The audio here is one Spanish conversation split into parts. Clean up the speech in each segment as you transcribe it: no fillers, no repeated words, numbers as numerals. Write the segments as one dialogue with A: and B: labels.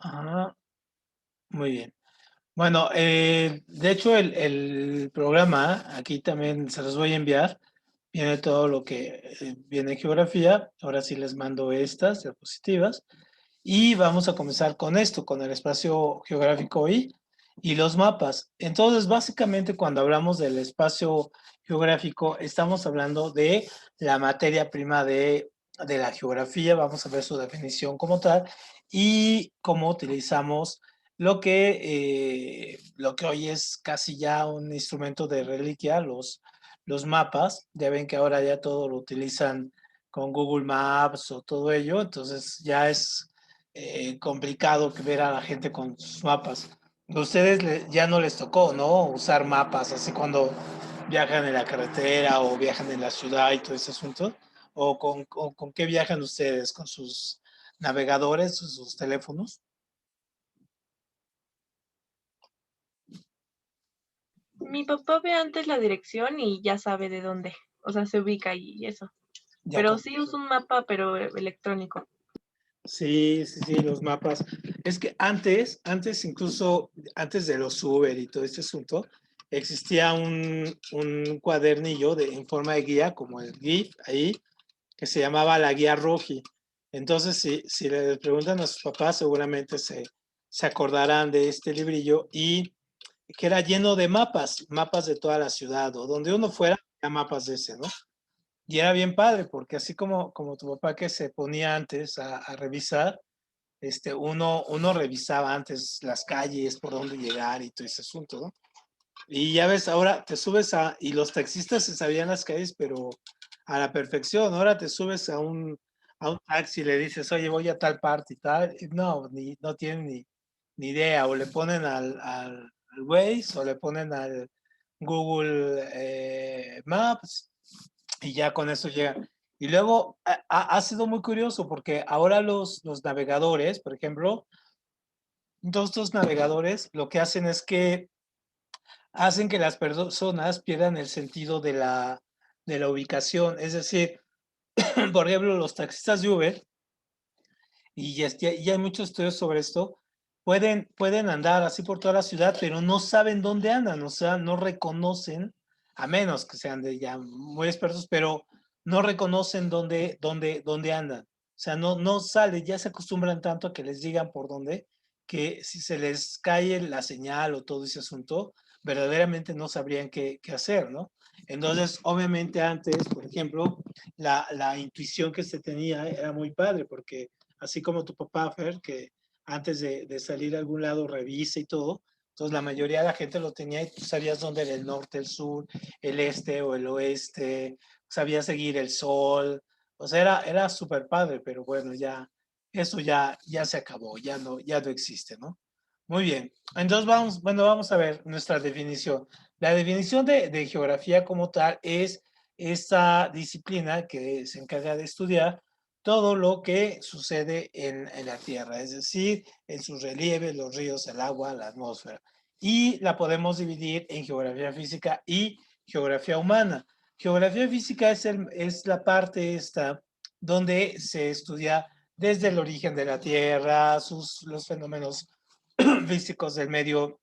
A: Ah, muy bien. Bueno, de hecho, el programa, aquí también se los voy a enviar, viene todo lo que viene en geografía. Ahora sí les mando estas diapositivas. Y vamos a comenzar con esto, con el espacio geográfico y los mapas. Entonces, básicamente, cuando hablamos del espacio geográfico, estamos hablando de la materia prima de la geografía. Vamos a ver su definición como tal y cómo utilizamos lo que hoy es casi ya un instrumento de reliquia, los mapas. Ya ven que ahora ya todo lo utilizan con Google Maps o todo ello, entonces ya es complicado que ver a la gente con sus mapas. A ustedes ya no les tocó, ¿no? Usar mapas, así cuando viajan en la carretera o viajan en la ciudad y todo ese asunto. O con qué viajan ustedes? ¿Con sus navegadores, sus teléfonos?
B: Mi papá ve antes la dirección y ya sabe de dónde, o sea, se ubica y eso.
A: Ya
B: Pero
A: con
B: sí
A: eso.
B: uso un mapa, pero electrónico.
A: Sí, sí, sí, los mapas. Es que antes incluso, antes de los Uber y todo este asunto, existía un cuadernillo en forma de guía, como el GIF ahí, que se llamaba la guía Roji. Entonces, si le preguntan a sus papás, seguramente se acordarán de este librillo y que era lleno de mapas, mapas de toda la ciudad, o donde uno fuera, había mapas de ese, ¿no? Y era bien padre, porque así como tu papá que se ponía antes a revisar, uno revisaba antes las calles, por dónde llegar y todo ese asunto, ¿no? Y ya ves, ahora te subes y los taxistas se sabían las calles, pero a la perfección. Ahora te subes a un taxi y le dices, oye, voy a tal parte y tal. Y no, no tienen ni idea. O le ponen al Waze o le ponen al Google Maps y ya con eso llegan. Y luego ha sido muy curioso porque ahora los navegadores, por ejemplo, todos estos navegadores lo que hacen es que hacen que las personas pierdan el sentido de la ubicación. Es decir, por ejemplo, los taxistas de Uber, y ya hay muchos estudios sobre esto, pueden andar así por toda la ciudad, pero no saben dónde andan, o sea, no reconocen, a menos que sean de ya muy expertos, pero no reconocen dónde andan. O sea, no sale, ya se acostumbran tanto a que les digan por dónde, que si se les cae la señal o todo ese asunto, verdaderamente no sabrían qué hacer, ¿no? Entonces, obviamente antes, por ejemplo, la intuición que se tenía era muy padre, porque así como tu papá, Fer, que antes de salir a algún lado revisa y todo, entonces la mayoría de la gente lo tenía y tú sabías dónde era el norte, el sur, el este o el oeste, sabías seguir el sol, o sea, era súper padre, pero bueno, eso ya se acabó, ya no existe, ¿no? Muy bien, entonces vamos a ver nuestra definición. La definición de geografía como tal es esta disciplina que se encarga de estudiar todo lo que sucede en la Tierra, es decir, en sus relieves, los ríos, el agua, la atmósfera. Y la podemos dividir en geografía física y geografía humana. Geografía física es la parte esta donde se estudia desde el origen de la Tierra, los fenómenos físicos del medio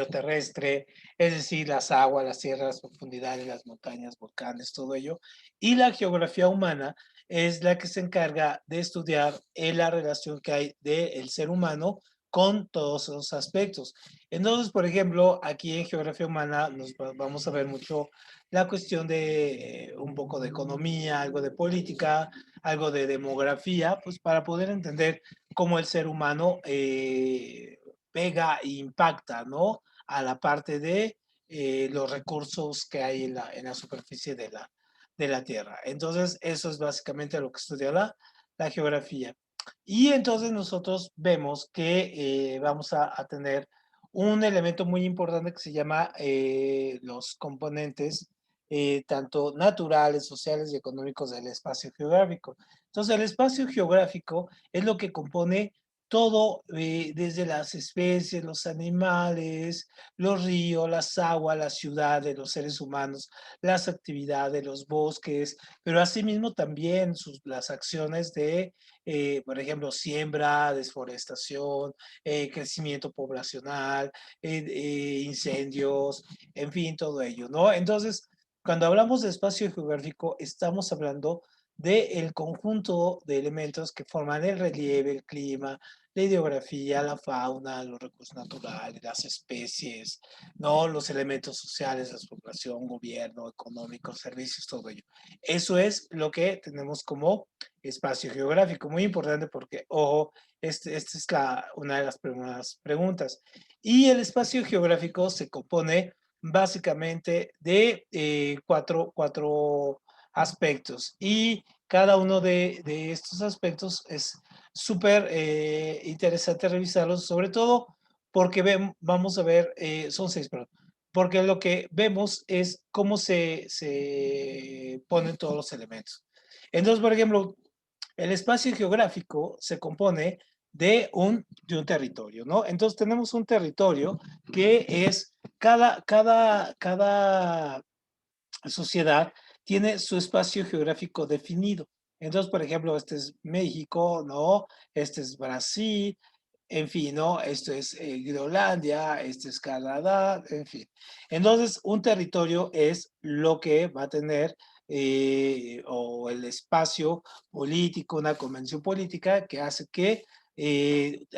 A: terrestre, es decir, las aguas, las tierras, las profundidades, las montañas, volcanes, todo ello. Y la geografía humana es la que se encarga de estudiar la relación que hay del ser humano con todos esos aspectos. Entonces, por ejemplo, aquí en geografía humana vamos a ver mucho la cuestión de un poco de economía, algo de política, algo de demografía, pues para poder entender cómo el ser humano pega e impacta, ¿no? A la parte de los recursos que hay en la superficie de la Tierra. Entonces, eso es básicamente lo que estudia la geografía. Y entonces nosotros vemos que vamos a tener un elemento muy importante que se llama los componentes tanto naturales, sociales y económicos del espacio geográfico. Entonces, el espacio geográfico es lo que compone todo, desde las especies, los animales, los ríos, las aguas, las ciudades, los seres humanos, las actividades, los bosques, pero asimismo también las acciones de, por ejemplo, siembra, desforestación, crecimiento poblacional, incendios, en fin, todo ello, ¿no? Entonces, cuando hablamos de espacio geográfico, estamos hablando del conjunto de elementos que forman el relieve, el clima, la hidrografía, la fauna, los recursos naturales, las especies, ¿no? Los elementos sociales, la población, gobierno, económico, servicios, todo ello. Eso es lo que tenemos como espacio geográfico. Muy importante porque, ojo, esta es una de las primeras preguntas. Y el espacio geográfico se compone básicamente de cuatro aspectos. Y cada uno de estos aspectos es súper interesante revisarlos, sobre todo porque vamos a ver, son seis, perdón, porque lo que vemos es cómo se ponen todos los elementos. Entonces, por ejemplo, el espacio geográfico se compone de un territorio, ¿no? Entonces tenemos un territorio que es cada sociedad tiene su espacio geográfico definido. Entonces, por ejemplo, este es México, ¿no? Este es Brasil, en fin, ¿no? Esto es Groenlandia, este es Canadá, en fin. Entonces, un territorio es lo que va a tener o el espacio político, una convención política que hace que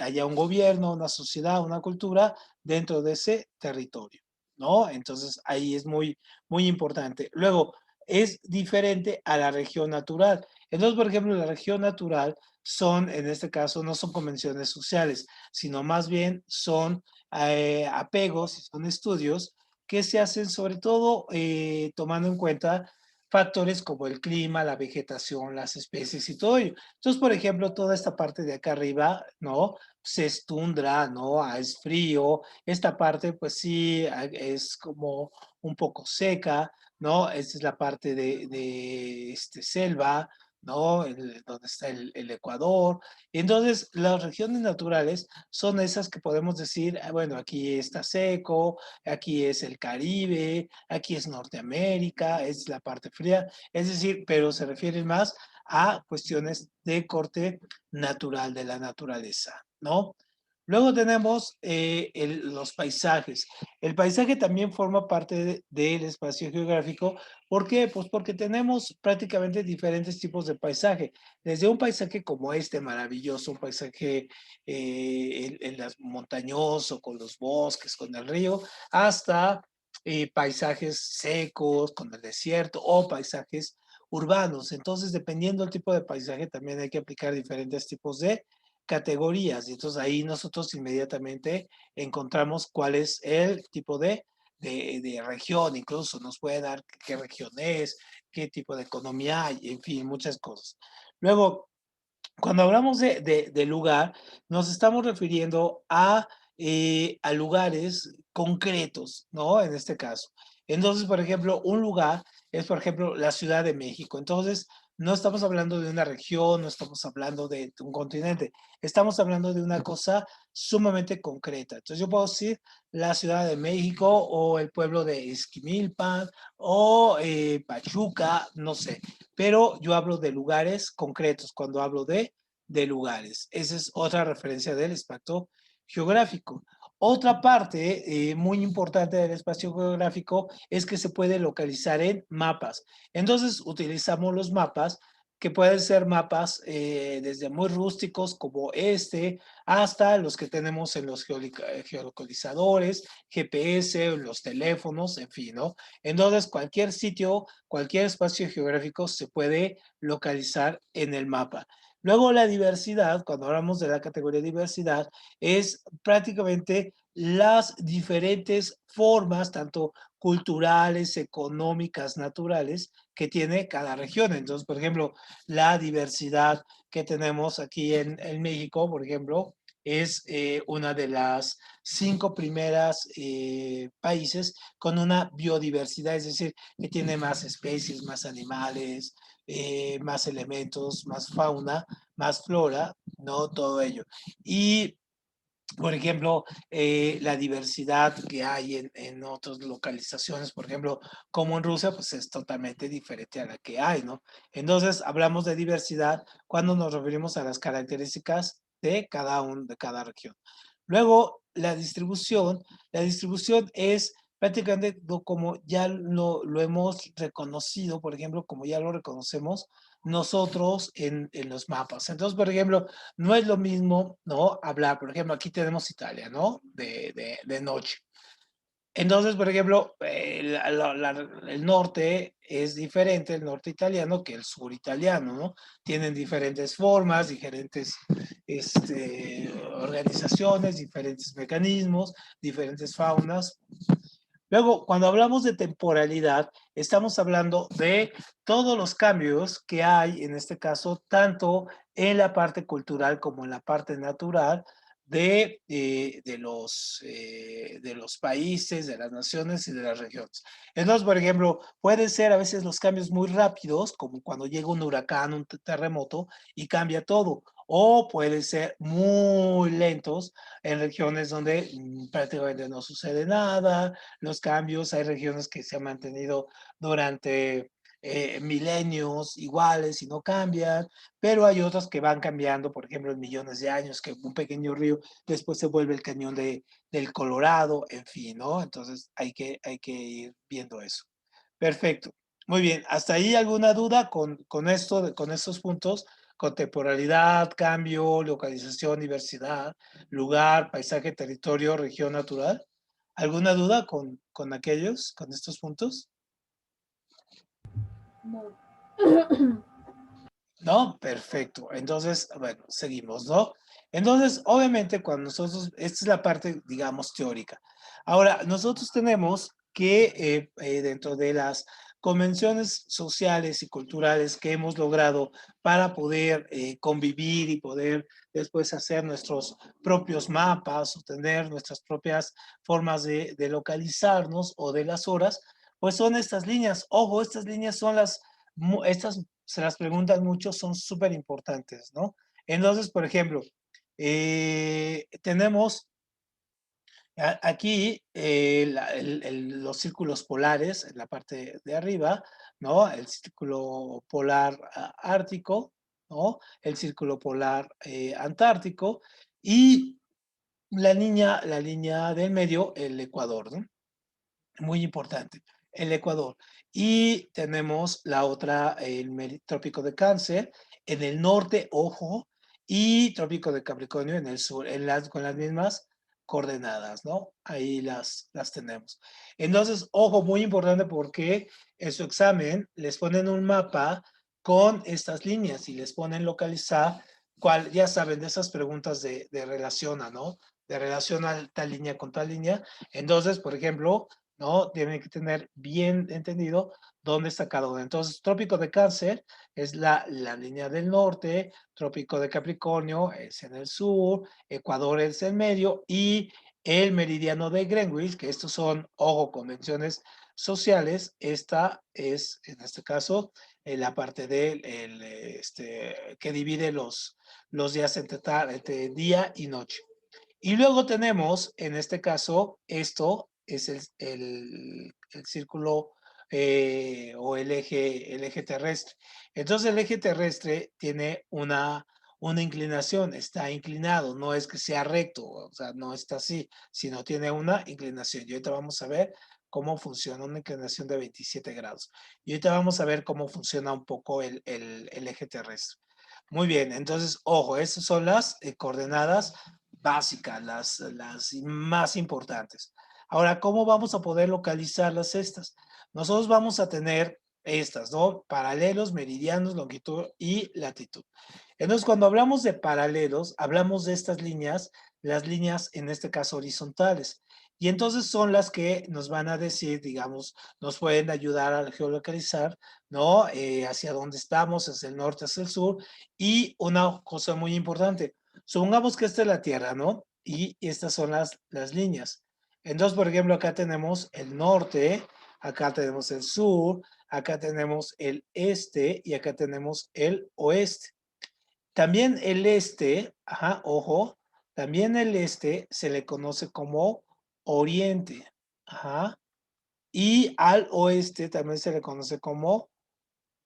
A: haya un gobierno, una sociedad, una cultura dentro de ese territorio, ¿no? Entonces, ahí es muy importante. Luego, es diferente a la región natural. Entonces, por ejemplo, la región natural son, en este caso, no son convenciones sociales, sino más bien son apegos, son estudios que se hacen sobre todo tomando en cuenta factores como el clima, la vegetación, las especies y todo ello. Entonces, por ejemplo, toda esta parte de acá arriba, ¿no? Se es tundra, ¿no? Es frío. Esta parte, pues sí, es como un poco seca, ¿no? Esta es la parte de selva, ¿no? Donde está el Ecuador. Entonces, las regiones naturales son esas que podemos decir, bueno, aquí está seco, aquí es el Caribe, aquí es Norteamérica, es la parte fría, es decir, pero se refieren más a cuestiones de corte natural de la naturaleza, ¿no? Luego tenemos los paisajes. El paisaje también forma parte del espacio geográfico. ¿Por qué? Pues porque tenemos prácticamente diferentes tipos de paisaje. Desde un paisaje como este, maravilloso, un paisaje montañoso, con los bosques, con el río, hasta paisajes secos, con el desierto o paisajes urbanos. Entonces, dependiendo del tipo de paisaje, también hay que aplicar diferentes tipos de categorías. Y entonces ahí nosotros inmediatamente encontramos cuál es el tipo de región, incluso nos puede dar qué región es, qué tipo de economía hay, en fin, muchas cosas. Luego, cuando hablamos de lugar, nos estamos refiriendo a lugares concretos, ¿no? En este caso. Entonces, por ejemplo, un lugar es, por ejemplo, la Ciudad de México. Entonces, no estamos hablando de una región, no estamos hablando de un continente, estamos hablando de una cosa sumamente concreta. Entonces, yo puedo decir la Ciudad de México o el pueblo de Esquimilpan o Pachuca, no sé, pero yo hablo de lugares concretos cuando hablo de lugares. Esa es otra referencia del espacio geográfico. Otra parte muy importante del espacio geográfico es que se puede localizar en mapas. Entonces utilizamos los mapas que pueden ser mapas desde muy rústicos como este hasta los que tenemos en los geolocalizadores, GPS, los teléfonos, en fin, ¿no? Entonces cualquier sitio, cualquier espacio geográfico se puede localizar en el mapa. Luego la diversidad, cuando hablamos de la categoría diversidad, es prácticamente las diferentes formas, tanto culturales, económicas, naturales, que tiene cada región. Entonces, por ejemplo, la diversidad que tenemos aquí en México, por ejemplo, es una de las 5 primeras países con una biodiversidad, es decir, que tiene más especies, más animales, más elementos, más fauna, más flora, ¿no? Todo ello. Y por ejemplo, la diversidad que hay en otras localizaciones, por ejemplo, como en Rusia, pues es totalmente diferente a la que hay, ¿no? Entonces, hablamos de diversidad cuando nos referimos a las características de de cada región. Luego, la distribución es prácticamente como ya lo hemos reconocido, por ejemplo, como ya lo reconocemos nosotros en los mapas. Entonces, por ejemplo, no es lo mismo, ¿no? Hablar, por ejemplo, aquí tenemos Italia, ¿no? De noche. Entonces, por ejemplo, el norte es diferente, el norte italiano, que el sur italiano, ¿no? Tienen diferentes formas, diferentes organizaciones, diferentes mecanismos, diferentes faunas. Luego, cuando hablamos de temporalidad, estamos hablando de todos los cambios que hay, en este caso, tanto en la parte cultural como en la parte natural de los países, de las naciones y de las regiones. Entonces, por ejemplo, pueden ser a veces los cambios muy rápidos, como cuando llega un huracán, un terremoto, y cambia todo. O pueden ser muy lentos en regiones donde prácticamente no sucede nada, los cambios, hay regiones que se han mantenido durante milenios iguales y no cambian, pero hay otras que van cambiando, por ejemplo, en millones de años, que un pequeño río después se vuelve el cañón del Colorado, en fin, ¿no? Entonces hay que ir viendo eso. Perfecto. Muy bien, ¿hasta ahí alguna duda con esto, con estos puntos? Contemporaneidad, cambio, localización, diversidad, lugar, paisaje, territorio, región natural. ¿Alguna duda con aquellos, con estos puntos?
C: No.
A: ¿No? Perfecto. Entonces, bueno, seguimos, ¿no? Entonces, obviamente, cuando nosotros, esta es la parte, digamos, teórica. Ahora, nosotros tenemos que dentro de las convenciones sociales y culturales que hemos logrado para poder convivir y poder después hacer nuestros propios mapas o tener nuestras propias formas de localizarnos o de las horas, pues son estas líneas. Ojo, estas líneas son estas se las preguntan mucho, son súper importantes, ¿no? Entonces, por ejemplo, tenemos aquí los círculos polares en la parte de arriba, ¿no? El círculo polar ártico, ¿no? El círculo polar antártico y la línea del medio, el ecuador, ¿no? Muy importante, el Ecuador. Y tenemos la otra, el trópico de Cáncer, en el norte, ojo, y trópico de Capricornio en el sur, con las mismas coordenadas, ¿no? Ahí las tenemos. Entonces, ojo, muy importante porque en su examen les ponen un mapa con estas líneas y les ponen localizar cuál, ya saben, de esas preguntas de relaciona, ¿no? De relaciona tal línea con tal línea. Entonces, por ejemplo, ¿no? Tienen que tener bien entendido dónde está cada uno. Entonces, trópico de Cáncer es la línea del norte, trópico de Capricornio es en el sur, Ecuador es en medio y el meridiano de Greenwich, que estos son, ojo, convenciones sociales, esta es, en este caso, la parte que divide los días entre día y noche. Y luego tenemos, en este caso, esto es el círculo o el eje terrestre. Entonces el eje terrestre tiene una inclinación, está inclinado, no es que sea recto, o sea, no está así, sino tiene una inclinación. Y ahorita vamos a ver cómo funciona una inclinación de 27 grados. Y ahorita vamos a ver cómo funciona un poco el eje terrestre. Muy bien, entonces, ojo, estas son las coordenadas básicas, las más importantes. Ahora, ¿cómo vamos a poder localizarlas estas? Nosotros vamos a tener estas, ¿no? Paralelos, meridianos, longitud y latitud. Entonces, cuando hablamos de paralelos, hablamos de estas líneas, las líneas en este caso horizontales. Y entonces son las que nos van a decir, digamos, nos pueden ayudar a geolocalizar, ¿no? Hacia dónde estamos, hacia el norte, hacia el sur. Y una cosa muy importante, Supongamos que esta es la Tierra, ¿no? Y estas son las líneas. Entonces, por ejemplo, acá tenemos el norte, acá tenemos el sur, acá tenemos el este y acá tenemos el oeste. También el este, ajá, ojo, también el este se le conoce como oriente, ajá. Y al oeste también se le conoce como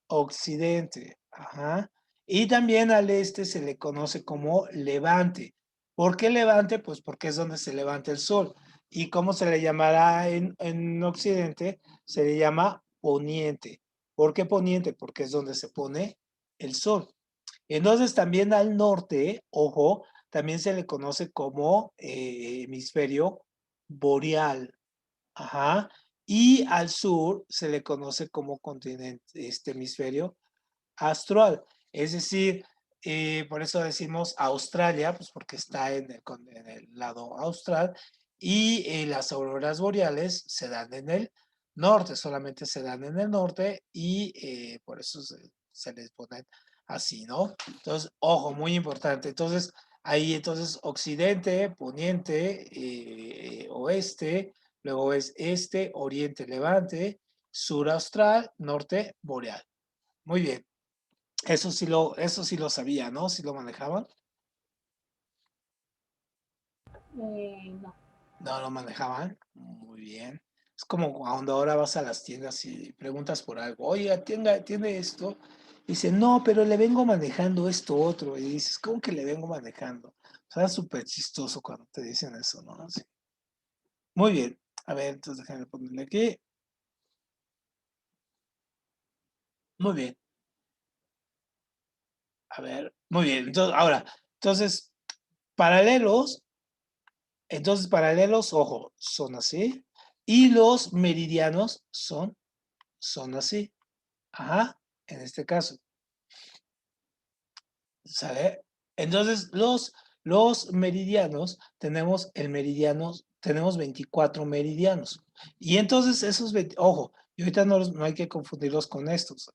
A: occidente, ajá. Y también al este se le conoce como levante. ¿Por qué levante? Pues porque es donde se levanta el sol. ¿Y cómo se le llamará en occidente? Se le llama poniente. ¿Por qué poniente? Porque es donde se pone el sol. Entonces también al norte, ojo, también se le conoce como hemisferio boreal. Ajá. Y al sur se le conoce como continente, este hemisferio astral. Es decir, por eso decimos Australia, pues porque está en el lado austral, y las auroras boreales se dan en el norte, solamente se dan en el norte, y por eso se les ponen así, ¿no? Entonces, ojo, muy importante. Entonces, ahí entonces occidente, poniente, oeste, luego es este, oriente, levante, sur austral, norte boreal. Muy bien. Eso sí lo sabía, ¿no? Sí lo manejaban.
C: No.
A: No lo manejaban. Muy bien. Es como cuando ahora vas a las tiendas y preguntas por algo. Oye, tiene esto. Y dice, no, pero le vengo manejando esto otro. Y dices, ¿cómo que le vengo manejando? O sea, es súper chistoso cuando te dicen eso, ¿no? Sí. Muy bien. A ver, entonces déjame ponerle aquí. Muy bien. A ver, muy bien. Entonces, ahora, entonces, paralelos. Entonces, paralelos, ojo, son así. Y los meridianos son así. Ajá, en este caso. ¿Sale? Entonces, los meridianos, tenemos 24 meridianos. Y entonces esos 20, ojo, y ahorita no hay que confundirlos con estos.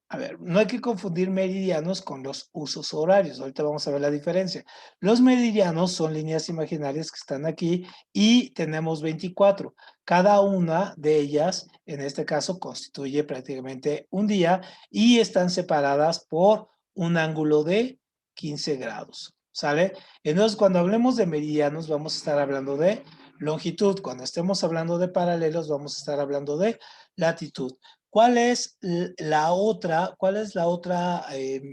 A: A ver, no hay que confundir meridianos con los usos horarios. Ahorita vamos a ver la diferencia. Los meridianos son líneas imaginarias que están aquí y tenemos 24. Cada una de ellas, en este caso, constituye prácticamente un día y están separadas por un ángulo de 15 grados. ¿Sale? Entonces, cuando hablemos de meridianos, vamos a estar hablando de longitud. Cuando estemos hablando de paralelos, vamos a estar hablando de latitud. Cuál es la otra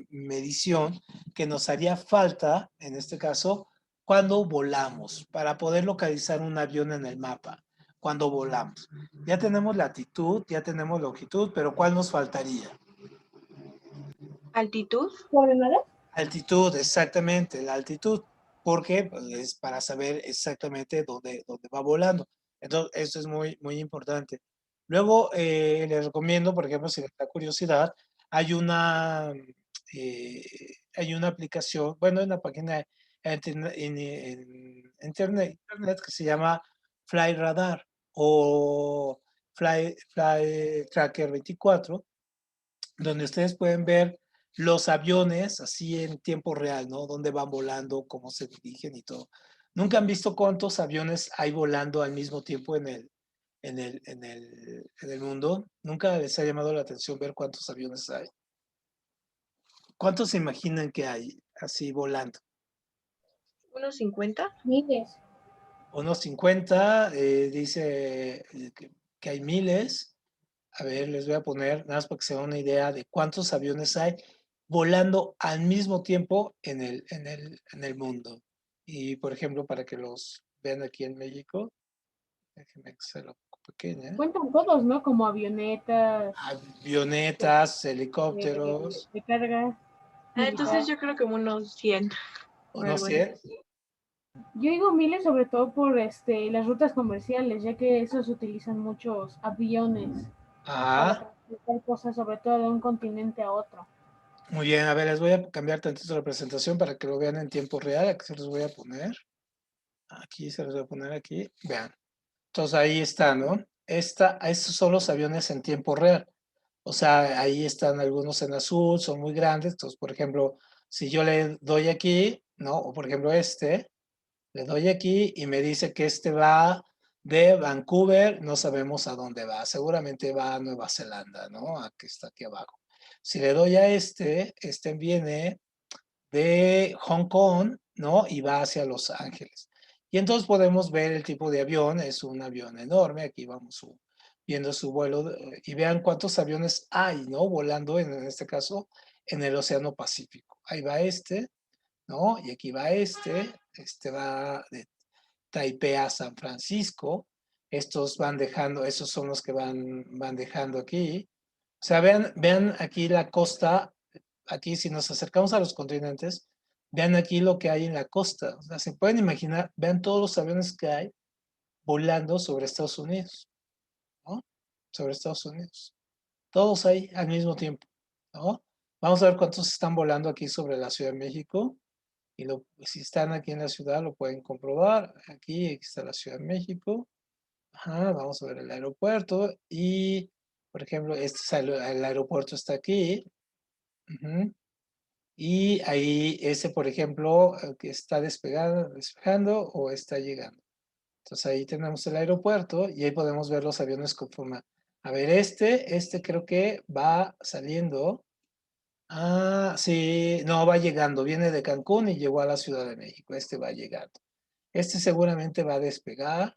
A: medición que nos haría falta, en este caso, cuando volamos, para poder localizar un avión en el mapa, cuando volamos? Ya tenemos latitud, ya tenemos longitud, pero ¿cuál nos faltaría?
B: Altitud.
C: ¿Coordenadas?
A: Altitud, exactamente, la altitud, porque pues, es para saber exactamente dónde va volando. Entonces, esto es muy, muy importante. Luego, les recomiendo, por ejemplo, si les da curiosidad, hay una, eh, hay una aplicación, bueno, una página en internet que se llama Fly Radar o Fly Tracker 24, donde ustedes pueden ver los aviones así en tiempo real, ¿no? Dónde van volando, cómo se dirigen y todo. ¿Nunca han visto cuántos aviones hay volando al mismo tiempo en el mundo? ¿Nunca les ha llamado la atención ver cuántos aviones hay? ¿Cuántos se imaginan que hay así volando?
B: Unos 50.
C: Miles.
A: Unos 50, dice que hay miles. A ver, les voy a poner, nada más para que se den una idea de cuántos aviones hay volando al mismo tiempo en el mundo. Y, por ejemplo, para que los vean aquí en México, déjenme que sea un poco pequeña.
C: Cuentan todos, ¿no? Como avionetas,
A: Avionetas, helicópteros,
C: de carga
B: Entonces
C: militar.
B: yo creo que unos 100 o
A: no
B: algo así.
A: sé.
C: Yo digo miles sobre todo por las rutas comerciales, ya que esos utilizan muchos aviones para
A: Ajá,
C: transportar cosas, sobre todo de un continente a otro.
A: muy bien. A ver, les voy a cambiar tantito la presentación para que lo vean en tiempo real. Aquí se los voy a poner. Aquí se los voy a poner aquí. Vean. Entonces ahí está, ¿no? Estos son los aviones en tiempo real. O sea, ahí están algunos en azul, son muy grandes. Entonces, por ejemplo, Si yo le doy aquí, ¿no? O por ejemplo le doy aquí y me dice que va de Vancouver, no sabemos a dónde va, seguramente va a Nueva Zelanda, ¿no? Aquí está aquí abajo. Si le doy a este viene de Hong Kong, ¿no? Y va hacia Los Ángeles. Y entonces podemos ver el tipo de avión, es un avión enorme, aquí vamos viendo su vuelo y vean cuántos aviones hay, ¿no? Volando en este caso en el Océano Pacífico. Ahí va ¿no? Y aquí va este va de Taipei a San Francisco, estos van dejando, esos son los que van dejando aquí. O sea, vean aquí la costa, aquí si nos acercamos a los continentes, vean aquí lo que hay en la costa. O sea, se pueden imaginar, vean todos los aviones que hay volando sobre Estados Unidos, ¿no? Sobre Estados Unidos. Todos ahí al mismo tiempo, ¿no? Vamos a ver cuántos están volando aquí sobre la Ciudad de México. Y si están aquí en la ciudad, lo pueden comprobar. Aquí está la Ciudad de México. Ajá, vamos a ver el aeropuerto. Y, por ejemplo, el aeropuerto está aquí. Ujú. Y ahí por ejemplo, que está despegando o está llegando. Entonces ahí tenemos el aeropuerto y ahí podemos ver los aviones conforme. A ver, este creo que va saliendo. Ah, sí, no, va llegando, viene de Cancún y llegó a la Ciudad de México, este va llegando. Este seguramente va a despegar,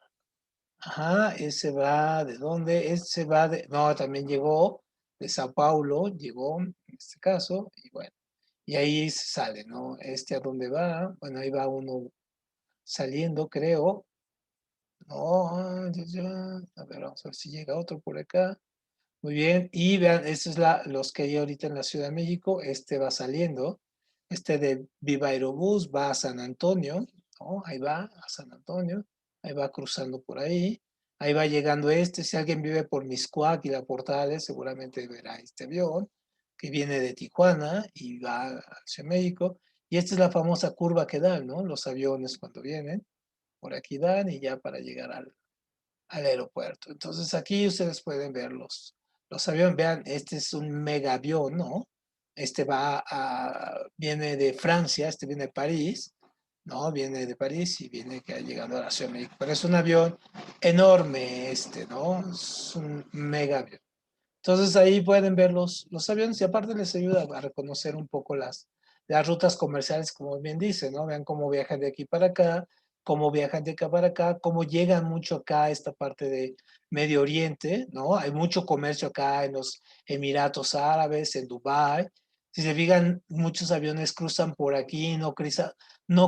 A: ajá, ese va ¿de dónde? Este va no, también llegó de Sao Paulo, llegó en este caso, y bueno, y ahí se sale, ¿no? ¿A dónde va? Bueno, ahí va uno saliendo, creo. No, a ver, vamos a ver si llega otro por acá. Muy bien, y vean, estos es los que hay ahorita en la Ciudad de México, va saliendo, de Viva Aerobús va a San Antonio, ¿no? Ahí va a San Antonio, ahí va cruzando por ahí va llegando si alguien vive por Miscuac y La Portales, seguramente verá este avión, que viene de Tijuana y va hacia México, y esta es la famosa curva que dan, ¿no? Los aviones cuando vienen, por aquí dan y ya para llegar al aeropuerto. Entonces aquí ustedes pueden ver los aviones. Vean, este es un mega avión, ¿no? Viene de Francia, viene de París, ¿no? Viene de París y viene que ha llegado a la Ciudad de México. Pero es un avión enorme ¿no? Es un mega avión. Entonces ahí pueden ver los aviones y aparte les ayuda a reconocer un poco las rutas comerciales, como bien dice, ¿no? Vean cómo viajan de aquí para acá, cómo viajan de acá para acá, cómo llegan mucho acá a esta parte de Medio Oriente, ¿no? Hay mucho comercio acá en los Emiratos Árabes, en Dubái. Si se fijan, muchos aviones cruzan por aquí, no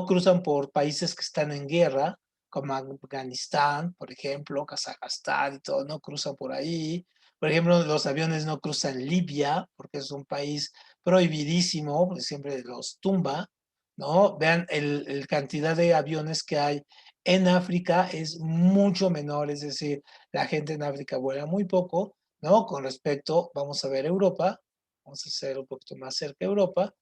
A: cruzan por países que están en guerra, como Afganistán, por ejemplo, Kazajstán y todo, no cruzan por ahí. Por ejemplo, los aviones no cruzan Libia porque es un país prohibidísimo, porque siempre los tumba, ¿no? Vean, el cantidad de aviones que hay en África es mucho menor, es decir, la gente en África vuela muy poco, ¿no? Con respecto, vamos a ver Europa, vamos a hacer un poquito más cerca de Europa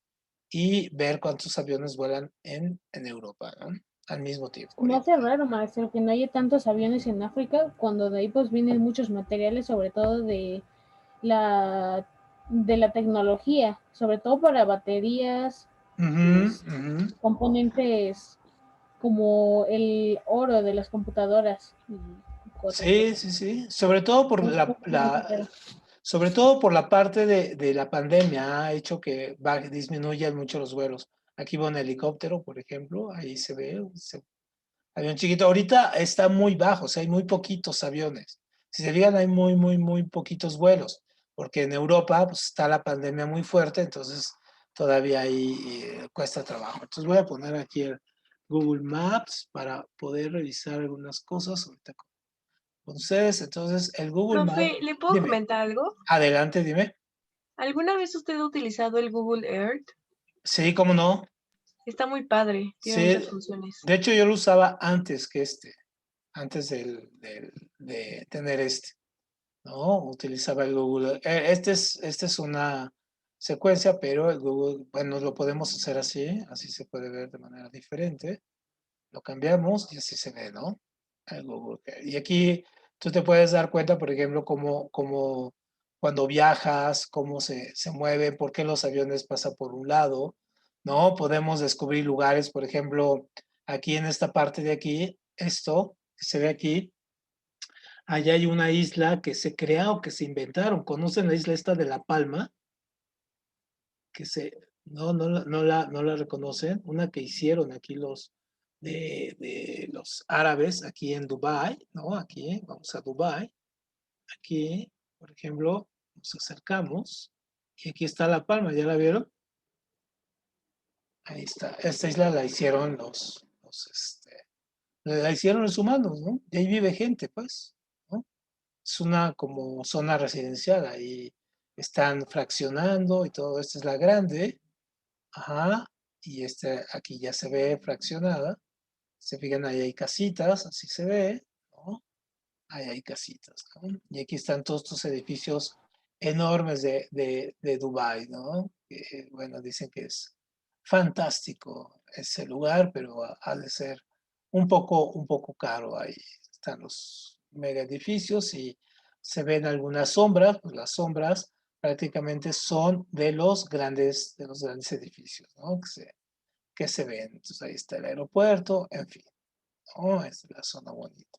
A: y ver cuántos aviones vuelan en Europa, ¿no? Al mismo tiempo.
C: Me hace raro, maestro, que no haya tantos aviones en África, cuando de ahí pues vienen muchos materiales, sobre todo la, de la tecnología, sobre todo para baterías, componentes como el oro de las computadoras y cosas
A: Sí,
C: así.
A: sí, sí. Sobre todo por
C: Pero
A: sobre todo por la parte de la pandemia ha hecho que disminuyan mucho los vuelos. Aquí va un helicóptero, por ejemplo, ahí se ve, avión chiquito. Ahorita está muy bajo, o sea, hay muy poquitos aviones. Si se fijan, hay muy poquitos vuelos, porque en Europa pues, está la pandemia muy fuerte, entonces todavía ahí cuesta trabajo. Entonces voy a poner aquí el Google Maps para poder revisar algunas cosas ahorita con ustedes. Entonces, el Google Maps,
B: Profe, ¿le puedo
A: dime,
B: comentar algo?
A: adelante, dime.
B: ¿Alguna vez usted ha utilizado el Google Earth?
A: Sí, cómo no.
B: Está muy padre, tiene
A: Sí,
B: muchas funciones.
A: de hecho yo lo usaba antes que antes de tener ¿no? Utilizaba el Google. Este es una secuencia, pero el Google, bueno, lo podemos hacer así se puede ver de manera diferente. Lo cambiamos y así se ve, ¿no? El Google. Y aquí tú te puedes dar cuenta, por ejemplo, cómo cuando viajas, cómo se mueven, por qué los aviones pasan por un lado, ¿no? Podemos descubrir lugares, por ejemplo, aquí en esta parte de aquí, esto que se ve aquí, allá hay una isla que se creó, que se inventaron. ¿Conocen la isla esta de La Palma? Que se, no la reconocen. Una que hicieron aquí los de los árabes aquí en Dubái, ¿no? Aquí, vamos a Dubái. Aquí, por ejemplo, nos acercamos y aquí está La Palma, ¿ya la vieron? Ahí está. Esta isla la hicieron la hicieron los humanos, ¿no? Y ahí vive gente, pues, ¿no? Es una como zona residencial, ahí están fraccionando y todo. Esta es la grande, ajá, y aquí ya se ve fraccionada. Se fijan, ahí hay casitas, así se ve, ¿no? Ahí hay casitas, ¿no? Y aquí están todos estos edificios enormes de Dubái, ¿no? Que, bueno, dicen que es fantástico ese lugar, pero ha de ser un poco caro. Ahí están los mega edificios y se ven algunas sombras, pues las sombras prácticamente son de los grandes edificios, ¿no? Que se ven. Entonces ahí está el aeropuerto, en fin, ¿no? Esta es la zona bonita.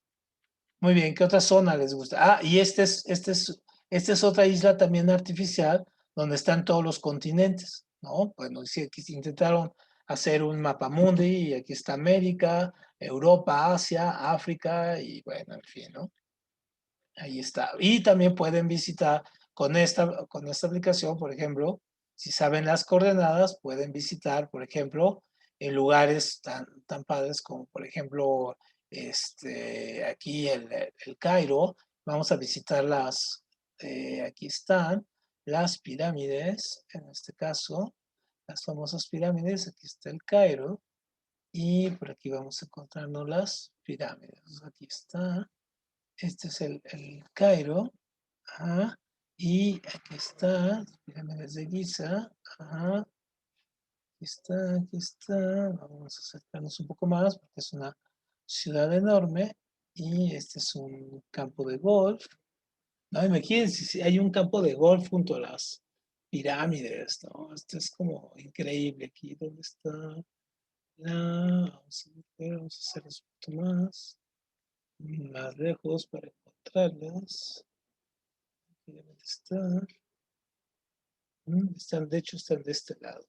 A: Muy bien, ¿qué otra zona les gusta? Ah, y esta es otra isla también artificial donde están todos los continentes, ¿no? Bueno, sí, aquí intentaron hacer un mapamundi y aquí está América, Europa, Asia, África y bueno, en fin, ¿no? Ahí está. Y también pueden visitar con esta aplicación, por ejemplo, si saben las coordenadas, pueden visitar, por ejemplo, en lugares tan padres como, por ejemplo, aquí el Cairo. Vamos a visitar aquí están las pirámides, en este caso, las famosas pirámides. Aquí está el Cairo y por aquí vamos a encontrarnos las pirámides. Aquí está. Este es el Cairo. Ajá. Y aquí está, las pirámides de Giza. Ajá. Aquí está, aquí está. Vamos a acercarnos un poco más porque es una ciudad enorme. Y este es un campo de golf. No, imagínense, si hay un campo de golf junto a las pirámides, ¿no? Esto es como increíble aquí. ¿Dónde está? Vamos a ver, vamos a hacer un poquito más lejos para encontrarlas. Deben estar. De hecho, están de este lado.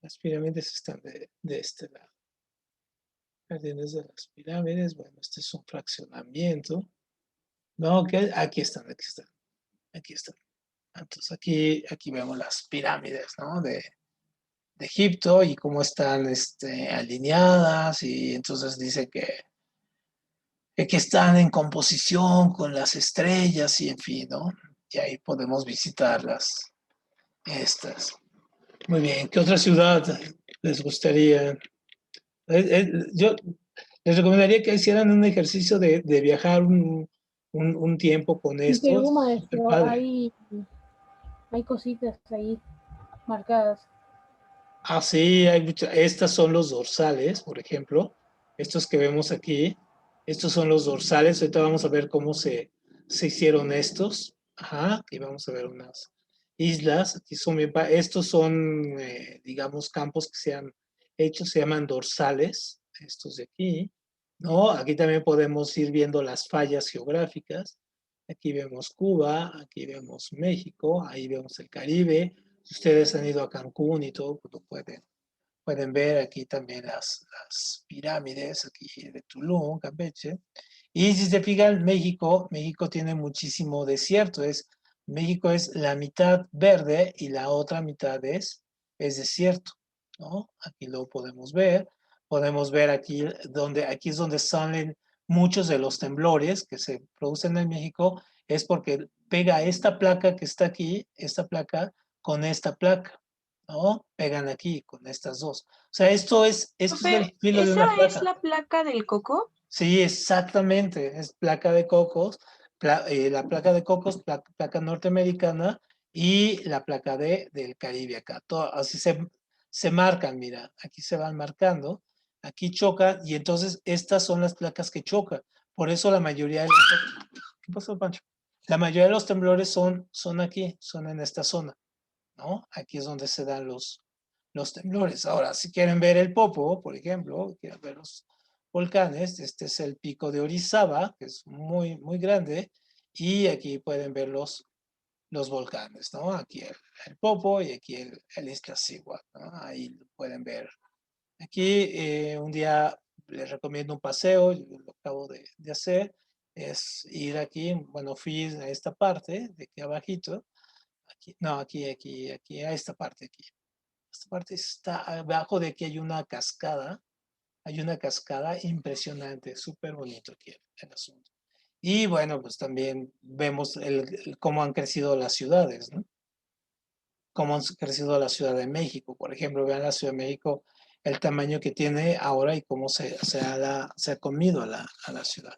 A: Las pirámides están de este lado. Jardines de las pirámides. Bueno, este es un fraccionamiento. No, que aquí están, aquí están. Aquí están. Entonces aquí vemos las pirámides, ¿no? De Egipto y cómo están alineadas. Y entonces dice que están en composición con las estrellas y en fin, ¿no? Y ahí podemos visitarlas. Estas. Muy bien, ¿qué otra ciudad les gustaría? Yo les recomendaría que hicieran un ejercicio de viajar un tiempo con
C: En
A: esto.
C: Perú,
A: Es súper
C: maestro,
A: padre.
C: hay cositas ahí marcadas.
A: Ah, sí, hay muchas. Estas son los dorsales, por ejemplo. Estos que vemos aquí. Estos son los dorsales. Ahorita vamos a ver cómo se hicieron estos. Ajá, aquí vamos a ver unas islas. Aquí son estos son, digamos, campos que se han hecho, se llaman dorsales. Estos de aquí. ¿No? Aquí también podemos ir viendo las fallas geográficas. Aquí vemos Cuba, aquí vemos México, ahí vemos el Caribe. Si ustedes han ido a Cancún y todo, pues lo pueden ver aquí también las pirámides aquí de Tulum, Campeche. Y si se fijan, México tiene muchísimo desierto. México es la mitad verde y la otra mitad es desierto, ¿no? Aquí lo podemos ver. Podemos ver aquí es donde salen muchos de los temblores que se producen en México, es porque pega esta placa que está aquí, esta placa, con esta placa, ¿no? Pegan aquí con estas dos. O sea, esto es el
B: Profe,
A: filo de
B: ¿esa
A: una
B: es
A: placa.
B: la placa del coco?
A: Sí, exactamente. Es placa de cocos, la placa de cocos, placa norteamericana y la placa del Caribe acá. Así se marcan, mira, aquí se van marcando, aquí chocan y entonces estas son las placas que chocan. Por eso la mayoría de los... ¿Qué pasó, Pancho? La mayoría de los temblores son aquí, son en esta zona, ¿no? Aquí es donde se dan los los temblores. Ahora, si quieren ver el Popo, por ejemplo, quieren ver los volcanes, este es el pico de Orizaba, que es muy, muy grande, y aquí pueden ver los volcanes, ¿no? Aquí el Popo y aquí el Iztaccíhuatl, ¿no? Ahí lo pueden ver. Aquí un día les recomiendo un paseo, yo lo acabo de hacer, es ir aquí, bueno, fui a esta parte, de aquí abajito, aquí, no, aquí, a esta parte aquí. Esta parte está abajo de aquí hay una cascada impresionante, súper bonito aquí el asunto. Y bueno, pues también vemos cómo han crecido las ciudades, ¿no? Cómo han crecido la Ciudad de México, por ejemplo, vean la Ciudad de México, el tamaño que tiene ahora y cómo se ha comido a la ciudad.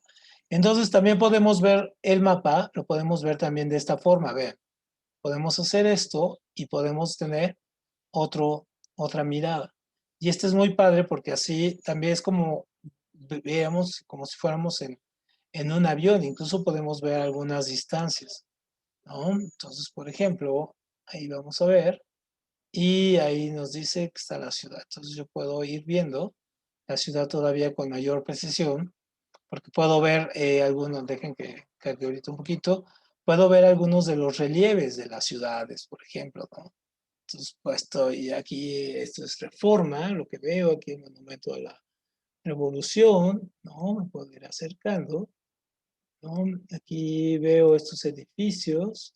A: Entonces también podemos ver el mapa, lo podemos ver también de esta forma, vean, podemos hacer esto y podemos tener otra mirada. Y este es muy padre porque así también es como, veamos, como si fuéramos en un avión, incluso podemos ver algunas distancias, ¿no? Entonces, por ejemplo, ahí vamos a ver, y ahí nos dice que está la ciudad. Entonces yo puedo ir viendo la ciudad todavía con mayor precisión, porque puedo ver algunos, dejen que cargue ahorita un poquito, puedo ver algunos de los relieves de las ciudades, por ejemplo, ¿no? Entonces, pues estoy aquí, esto es Reforma, lo que veo aquí, el Monumento a la Revolución, ¿no? Me puedo ir acercando, ¿no? Aquí veo estos edificios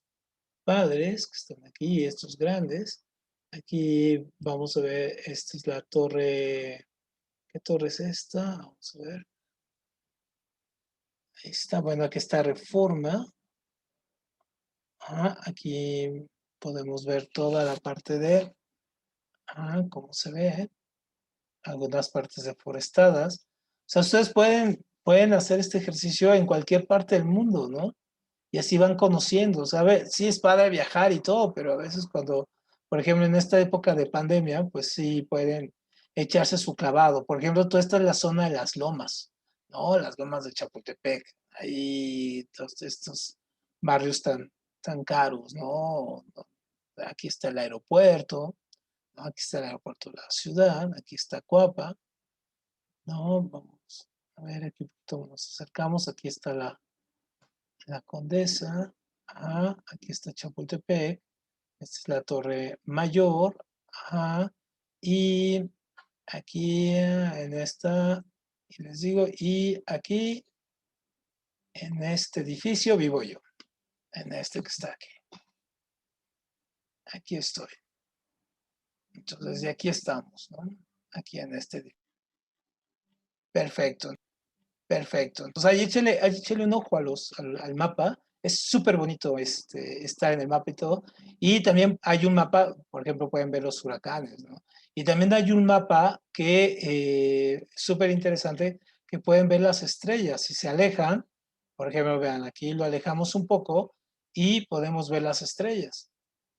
A: padres que están aquí, estos grandes. Aquí vamos a ver, esta es la torre, ¿qué torre es esta? Vamos a ver. Ahí está, bueno, aquí está Reforma. Aquí podemos ver toda la parte de, cómo se ve, algunas partes deforestadas. O sea, ustedes pueden hacer este ejercicio en cualquier parte del mundo, ¿no? Y así van conociendo, ¿sabe? Sí es padre viajar y todo, pero a veces cuando, por ejemplo, en esta época de pandemia, pues sí pueden echarse su clavado. Por ejemplo, toda esta es la zona de las lomas, ¿no? Las lomas de Chapultepec, ahí todos estos barrios tan caros, ¿no? Aquí está el aeropuerto, ¿no? Aquí está el aeropuerto de la ciudad, aquí está Cuapa, ¿no? Vamos a ver, aquí nos acercamos, aquí está la Condesa, aquí está Chapultepec, esta es la Torre Mayor, y aquí en esta, y les digo, y aquí en este edificio vivo yo, en este que está aquí. Aquí estoy. Entonces, de aquí estamos, ¿no? Aquí en este edificio. Perfecto. Perfecto. Entonces ahí échale un ojo al mapa. Es súper bonito estar en el mapa y todo. Y también hay un mapa, por ejemplo, pueden ver los huracanes, ¿no? Y también hay un mapa que es súper interesante, que pueden ver las estrellas. Si se alejan, por ejemplo, vean, aquí lo alejamos un poco y podemos ver las estrellas.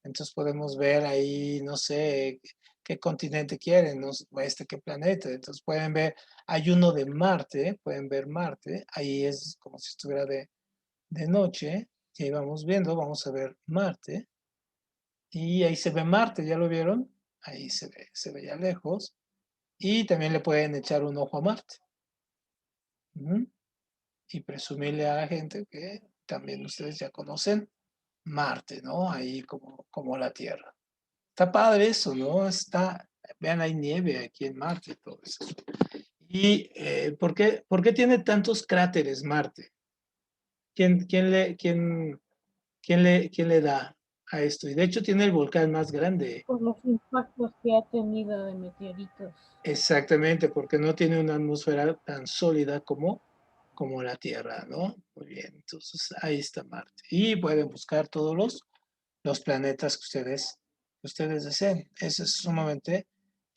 A: Entonces podemos ver ahí, no sé, qué continente quieren, ¿no? Qué planeta. Entonces pueden ver, hay uno de Marte, pueden ver Marte, ahí es como si estuviera de noche, y ahí vamos viendo, vamos a ver Marte, y ahí se ve Marte, ¿ya lo vieron? Ahí se ve ya lejos, y también le pueden echar un ojo a Marte, y presumirle a la gente que también ustedes ya conocen Marte, ¿no? Ahí como la Tierra. Está padre eso, ¿no? Vean, hay nieve aquí en Marte y todo eso. ¿Y por qué tiene tantos cráteres Marte? ¿Quién, quién le, quién, quién le da a esto? Y de hecho tiene el volcán más grande.
C: Por los impactos que ha tenido de meteoritos.
A: Exactamente, porque no tiene una atmósfera tan sólida como la Tierra, ¿no? Muy bien, entonces ahí está Marte. Y pueden buscar todos los planetas que ustedes deseen. Eso es sumamente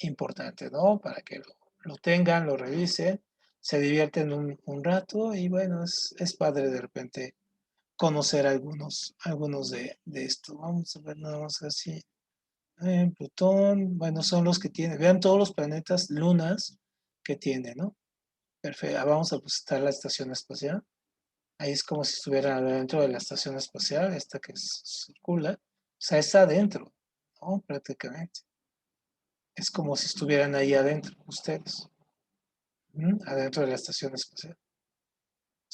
A: importante, ¿no? Para que lo tengan, lo revisen, se divierten un rato y bueno, es padre de repente conocer algunos de esto. Vamos a ver nada más así. Plutón, bueno, son los que tiene. Vean todos los planetas, lunas que tiene, ¿no? Perfecto. Vamos a visitar la estación espacial. Ahí es como si estuviera dentro de la estación espacial, esta que circula. O sea, está adentro, ¿no? Prácticamente. Es como si estuvieran ahí adentro, ustedes, adentro de la estación espacial.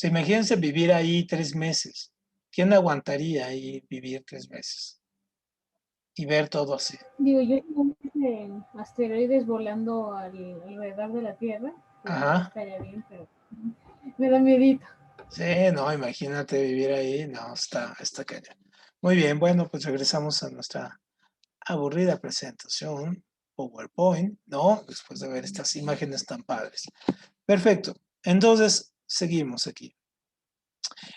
A: O imagínense vivir ahí 3 meses. ¿Quién aguantaría ahí vivir 3 meses? Y ver todo así.
C: Digo, yo tengo asteroides volando alrededor de la Tierra, pues
A: Ajá.
C: estaría bien, pero me da miedito.
A: Sí, no, imagínate vivir ahí. No, está cañón. Muy bien, bueno, pues regresamos a nuestra aburrida presentación, PowerPoint, ¿no? Después de ver estas imágenes tan padres. Perfecto. Entonces, seguimos aquí.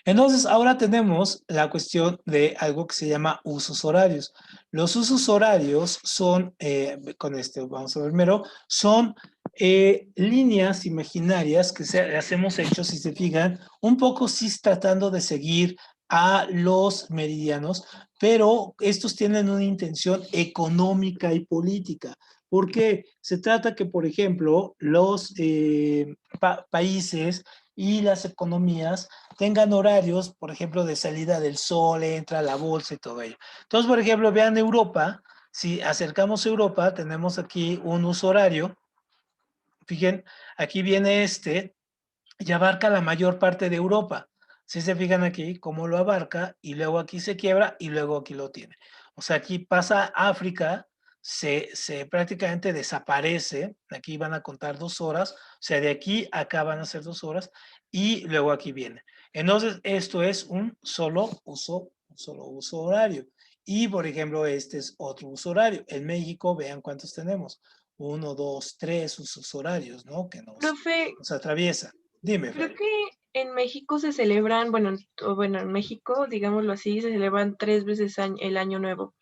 A: Entonces, ahora tenemos la cuestión de algo que se llama usos horarios. Los usos horarios son, con este vamos a ver mero, son líneas imaginarias que las hemos hecho, si se fijan, un poco sí tratando de seguir a los meridianos, pero estos tienen una intención económica y política. Porque se trata que, por ejemplo, los países y las economías tengan horarios, por ejemplo, de salida del sol, entra la bolsa y todo ello. Entonces, por ejemplo, vean Europa, si acercamos a Europa, tenemos aquí un uso horario. Fíjense, aquí viene y abarca la mayor parte de Europa. Si se fijan aquí, cómo lo abarca, y luego aquí se quiebra, y luego aquí lo tiene. O sea, aquí pasa África, se prácticamente desaparece, aquí van a contar 2 horas, o sea, de aquí a acá van a ser 2 horas, y luego aquí viene. Entonces, esto es un solo uso horario. Y, por ejemplo, este es otro uso horario. En México, vean cuántos tenemos. 1, 2, 3 usos horarios, ¿no? Que
B: Profe,
A: nos atraviesan. Dime,
B: creo
A: Fer.
B: que en México se celebran, bueno, en México, digámoslo así, se celebran 3 veces el Año Nuevo.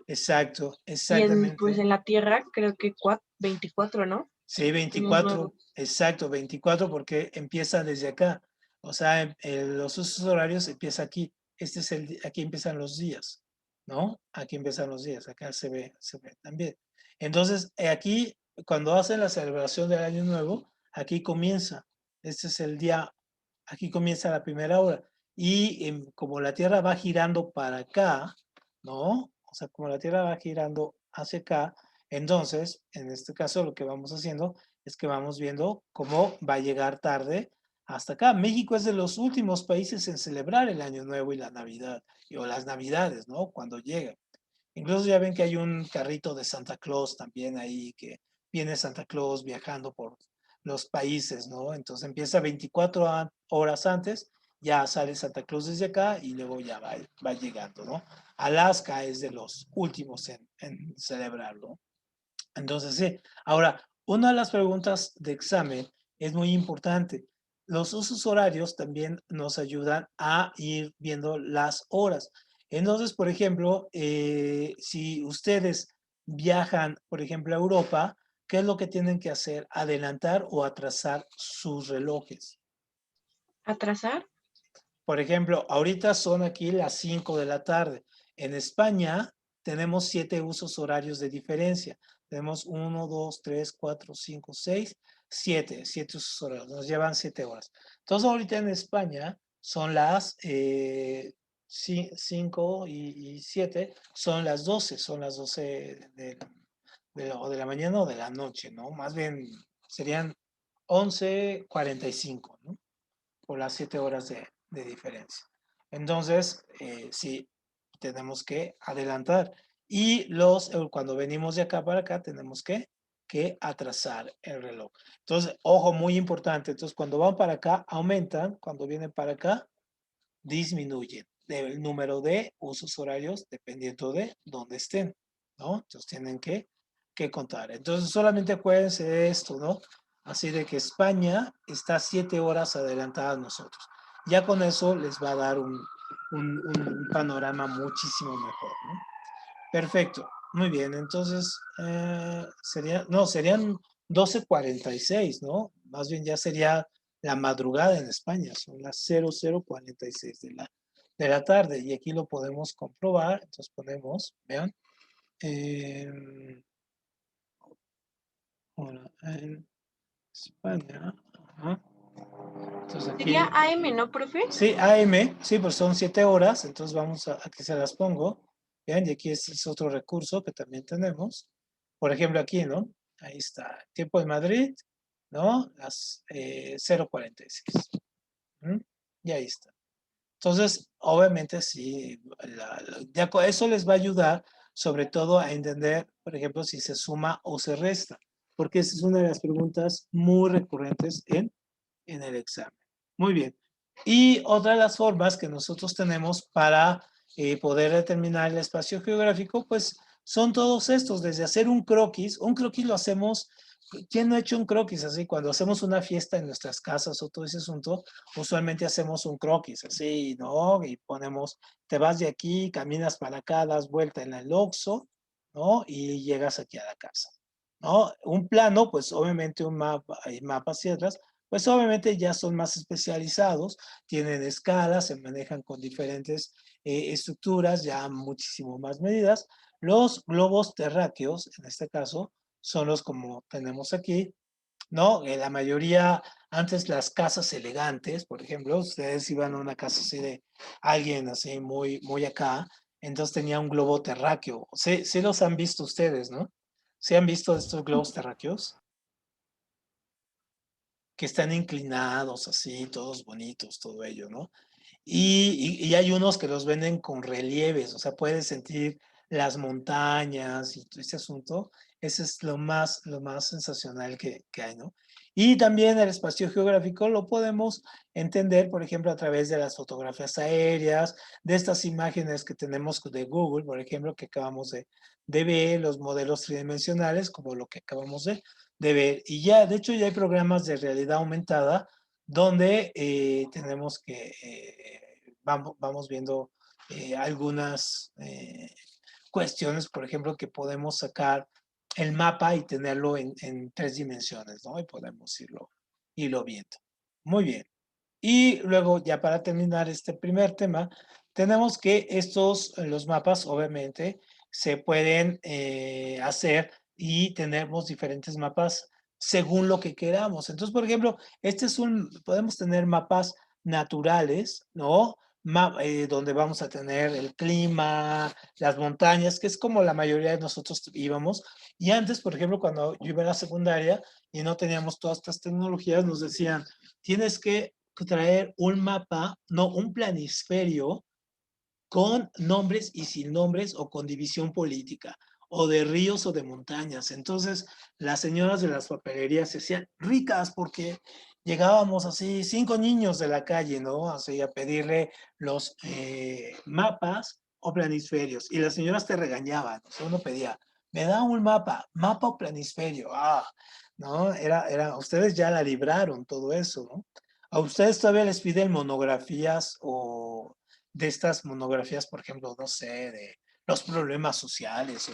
A: Exacto,
B: Y pues
A: exactamente.
B: en la Tierra creo que 24, ¿no?
A: Sí,
B: Años
A: 24,
B: nuevos.
A: exacto, 24 porque empieza desde acá. O sea, los usos horarios empieza aquí. Aquí empiezan los días, ¿no? Aquí empiezan los días, acá se ve también. Entonces, aquí, cuando hacen la celebración del Año Nuevo, aquí comienza. Este es el día, aquí comienza la primera hora. Y como la Tierra va girando para acá, ¿no? O sea, como la Tierra va girando hacia acá, entonces, en este caso, lo que vamos haciendo es que vamos viendo cómo va a llegar tarde hasta acá. México es de los últimos países en celebrar el Año Nuevo y la Navidad, o las Navidades, ¿no? Cuando llega. Incluso ya ven que hay un carrito de Santa Claus también ahí, que viene Santa Claus viajando por los países, ¿no? Entonces empieza 24 horas antes, ya sale Santa Claus desde acá y luego ya va llegando, ¿no? Alaska es de los últimos en celebrarlo. Entonces, sí. Ahora, una de las preguntas de examen es muy importante. Los usos horarios también nos ayudan a ir viendo las horas. Entonces, por ejemplo, si ustedes viajan, por ejemplo, a Europa, ¿qué es lo que tienen que hacer? ¿Adelantar o atrasar sus relojes?
B: ¿Atrasar?
A: Por ejemplo, ahorita son aquí las 5 de la tarde. En España tenemos 7 usos horarios de diferencia. Tenemos 1, 2, 3, 4, 5, 6, 7 usos horarios. Nos llevan 7 horas. Entonces, ahorita en España son las 5 y 7, son las 12 de la mañana o de la noche, ¿no? Más bien serían 11:45, ¿no? Por las 7 horas de diferencia. Entonces, sí, tenemos que adelantar. Y cuando venimos de acá para acá, tenemos que atrasar el reloj. Entonces, ojo, muy importante. Entonces, cuando van para acá, aumentan. Cuando vienen para acá, disminuyen el número de usos horarios dependiendo de dónde estén, ¿no? Entonces, tienen que contar. Entonces, solamente acuérdense de esto, ¿no? Así de que España está 7 horas adelantada a nosotros. Ya con eso les va a dar un panorama muchísimo mejor, ¿no? Perfecto, muy bien. Entonces, serían 12:46, ¿no? Más bien ya sería la madrugada en España, son las 00:46 de la tarde. Y aquí lo podemos comprobar. Entonces ponemos, vean, ahora en España. Ajá. Entonces
B: Sería
A: aquí,
B: AM, ¿no, profe?
A: sí, AM, sí, pues son 7 horas, entonces aquí se las pongo. Vean, y aquí es otro recurso que también tenemos. por ejemplo, aquí, ¿no? Ahí está, tiempo de Madrid, ¿no? Las 0:46. ¿Mm? Y ahí está. Entonces, obviamente, sí, eso les va a ayudar sobre todo a entender, por ejemplo, si se suma o se resta, porque esa es una de las preguntas muy recurrentes en el examen. Muy bien. Y otra de las formas que nosotros tenemos para poder determinar el espacio geográfico, pues son todos estos, desde hacer un croquis lo hacemos. ¿Quién no ha hecho un croquis así? Cuando hacemos una fiesta en nuestras casas o todo ese asunto, usualmente hacemos un croquis así, ¿no? Y ponemos, te vas de aquí, caminas para acá, das vuelta en el Oxxo, ¿no? Y llegas aquí a la casa, ¿no? Un plano, pues obviamente un mapa, hay mapas y otras, pues obviamente ya son más especializados, tienen escalas, se manejan con diferentes estructuras, ya muchísimo más medidas. Los globos terráqueos, en este caso, son los como tenemos aquí, ¿no? La mayoría, antes las casas elegantes, por ejemplo, ustedes iban a una casa así de alguien así muy, muy acá, entonces tenía un globo terráqueo. Sí, sí los han visto ustedes, ¿no? ¿Sí han visto estos globos terráqueos? Que están inclinados así, todos bonitos, todo ello, ¿no? Y hay unos que los venden con relieves, o sea, puedes sentir las montañas y todo ese asunto. Ese es lo más sensacional que hay, ¿no? Y también el espacio geográfico lo podemos entender, por ejemplo, a través de las fotografías aéreas, de estas imágenes que tenemos de Google, por ejemplo, que acabamos de ver, los modelos tridimensionales, como lo que acabamos de ver. Y ya, de hecho, ya hay programas de realidad aumentada donde tenemos que, vamos viendo algunas cuestiones, por ejemplo, que podemos sacar el mapa y tenerlo en 3 dimensiones, ¿no? Y podemos irlo viendo. Muy bien. Y luego, ya para terminar este primer tema, tenemos que los mapas, obviamente, se pueden hacer y tenemos diferentes mapas según lo que queramos. Entonces, por ejemplo, podemos tener mapas naturales, ¿no? Donde vamos a tener el clima, las montañas, que es como la mayoría de nosotros íbamos. Y antes, por ejemplo, cuando yo iba a la secundaria y no teníamos todas estas tecnologías, nos decían, tienes que traer un mapa, no, un planisferio con nombres y sin nombres o con división política, o de ríos o de montañas. Entonces, las señoras de las papelerías se hacían ricas porque llegábamos así, 5 niños de la calle, ¿no? Así a pedirle los mapas o planisferios. Y las señoras te regañaban. O sea, uno pedía, me da un mapa o planisferio. Ah, ¿no? Ustedes ya la libraron todo eso, ¿no? A ustedes todavía les piden monografías o de estas monografías, por ejemplo, no sé, de los problemas sociales o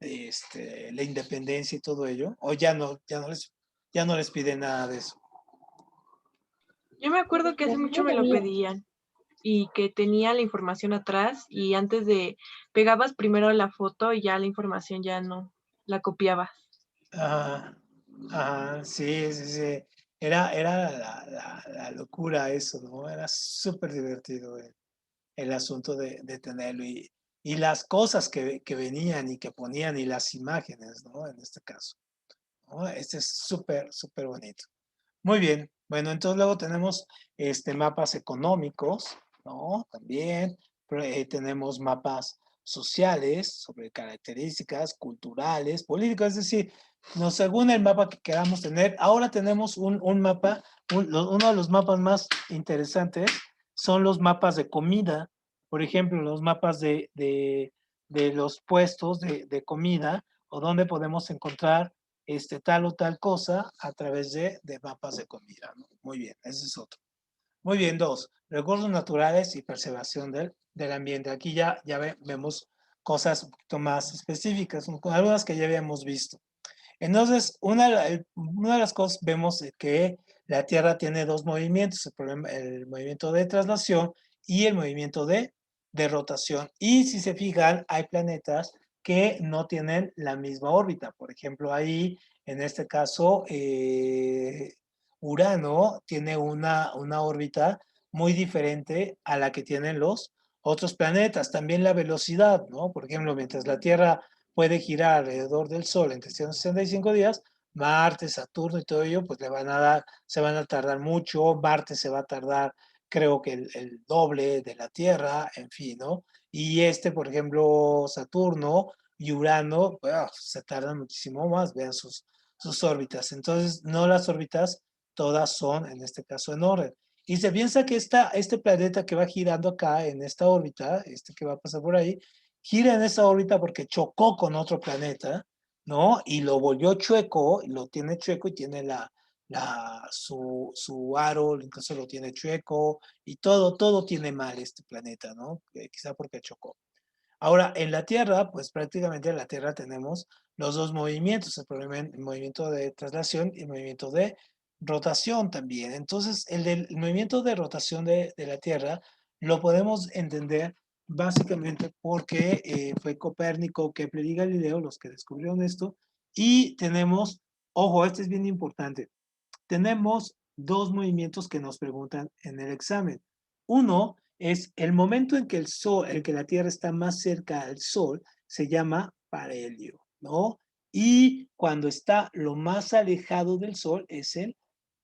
A: de la independencia y todo ello, o ya no les piden nada de eso.
B: Yo me acuerdo que hace mucho me lo pedían y que tenía la información atrás y antes de pegabas primero la foto y ya la información ya no la copiabas.
A: Sí, sí, sí. Era la locura eso, ¿no? Era súper divertido el asunto de tenerlo y las cosas que venían y que ponían y las imágenes, ¿no? En este caso, ¿no? Este es súper, súper bonito. Muy bien. Bueno, entonces luego tenemos mapas económicos, ¿no? También tenemos mapas sociales sobre características culturales, políticas, es decir, según el mapa que queramos tener, ahora tenemos un mapa, uno de los mapas más interesantes son los mapas de comida, por ejemplo, los mapas de los puestos de comida o donde podemos encontrar tal o tal cosa a través de mapas de comida, ¿no? Muy bien, ese es otro. Muy bien, 2, recursos naturales y preservación del ambiente. Aquí ya vemos cosas un poquito más específicas, algunas que ya habíamos visto. Entonces, una de las cosas vemos que la Tierra tiene 2 movimientos, el movimiento de traslación y el movimiento de rotación. Y si se fijan, hay planetas que no tienen la misma órbita. Por ejemplo, ahí, en este caso, Urano tiene una órbita muy diferente a la que tienen los otros planetas. También la velocidad, ¿no? Por ejemplo, mientras la Tierra puede girar alrededor del Sol en 365 días, Marte, Saturno y todo ello, pues se van a tardar mucho. Marte se va a tardar, creo que el doble de la Tierra, en fin, ¿no? Y por ejemplo, Saturno y Urano, bueno, se tardan muchísimo más, vean sus órbitas. Entonces, no las órbitas, todas son, en este caso, en orden. Y se piensa que este planeta que va girando acá en esta órbita, que va a pasar por ahí, gira en esa órbita porque chocó con otro planeta, ¿no? Y lo volvió chueco, y lo tiene chueco y tiene su aro, incluso lo tiene chueco, y todo tiene mal este planeta, ¿no? Quizá porque chocó. Ahora, en la Tierra, pues prácticamente en la Tierra tenemos los dos movimientos, el movimiento de traslación y el movimiento de rotación también. Entonces, el movimiento de rotación de la Tierra lo podemos entender básicamente porque fue Copérnico, Kepler y Galileo los que descubrieron esto. Y tenemos, ojo, este es bien importante, tenemos dos movimientos que nos preguntan en el examen. Uno es el momento en que la Tierra está más cerca al Sol, se llama parhelio, ¿no? Y cuando está lo más alejado del Sol es el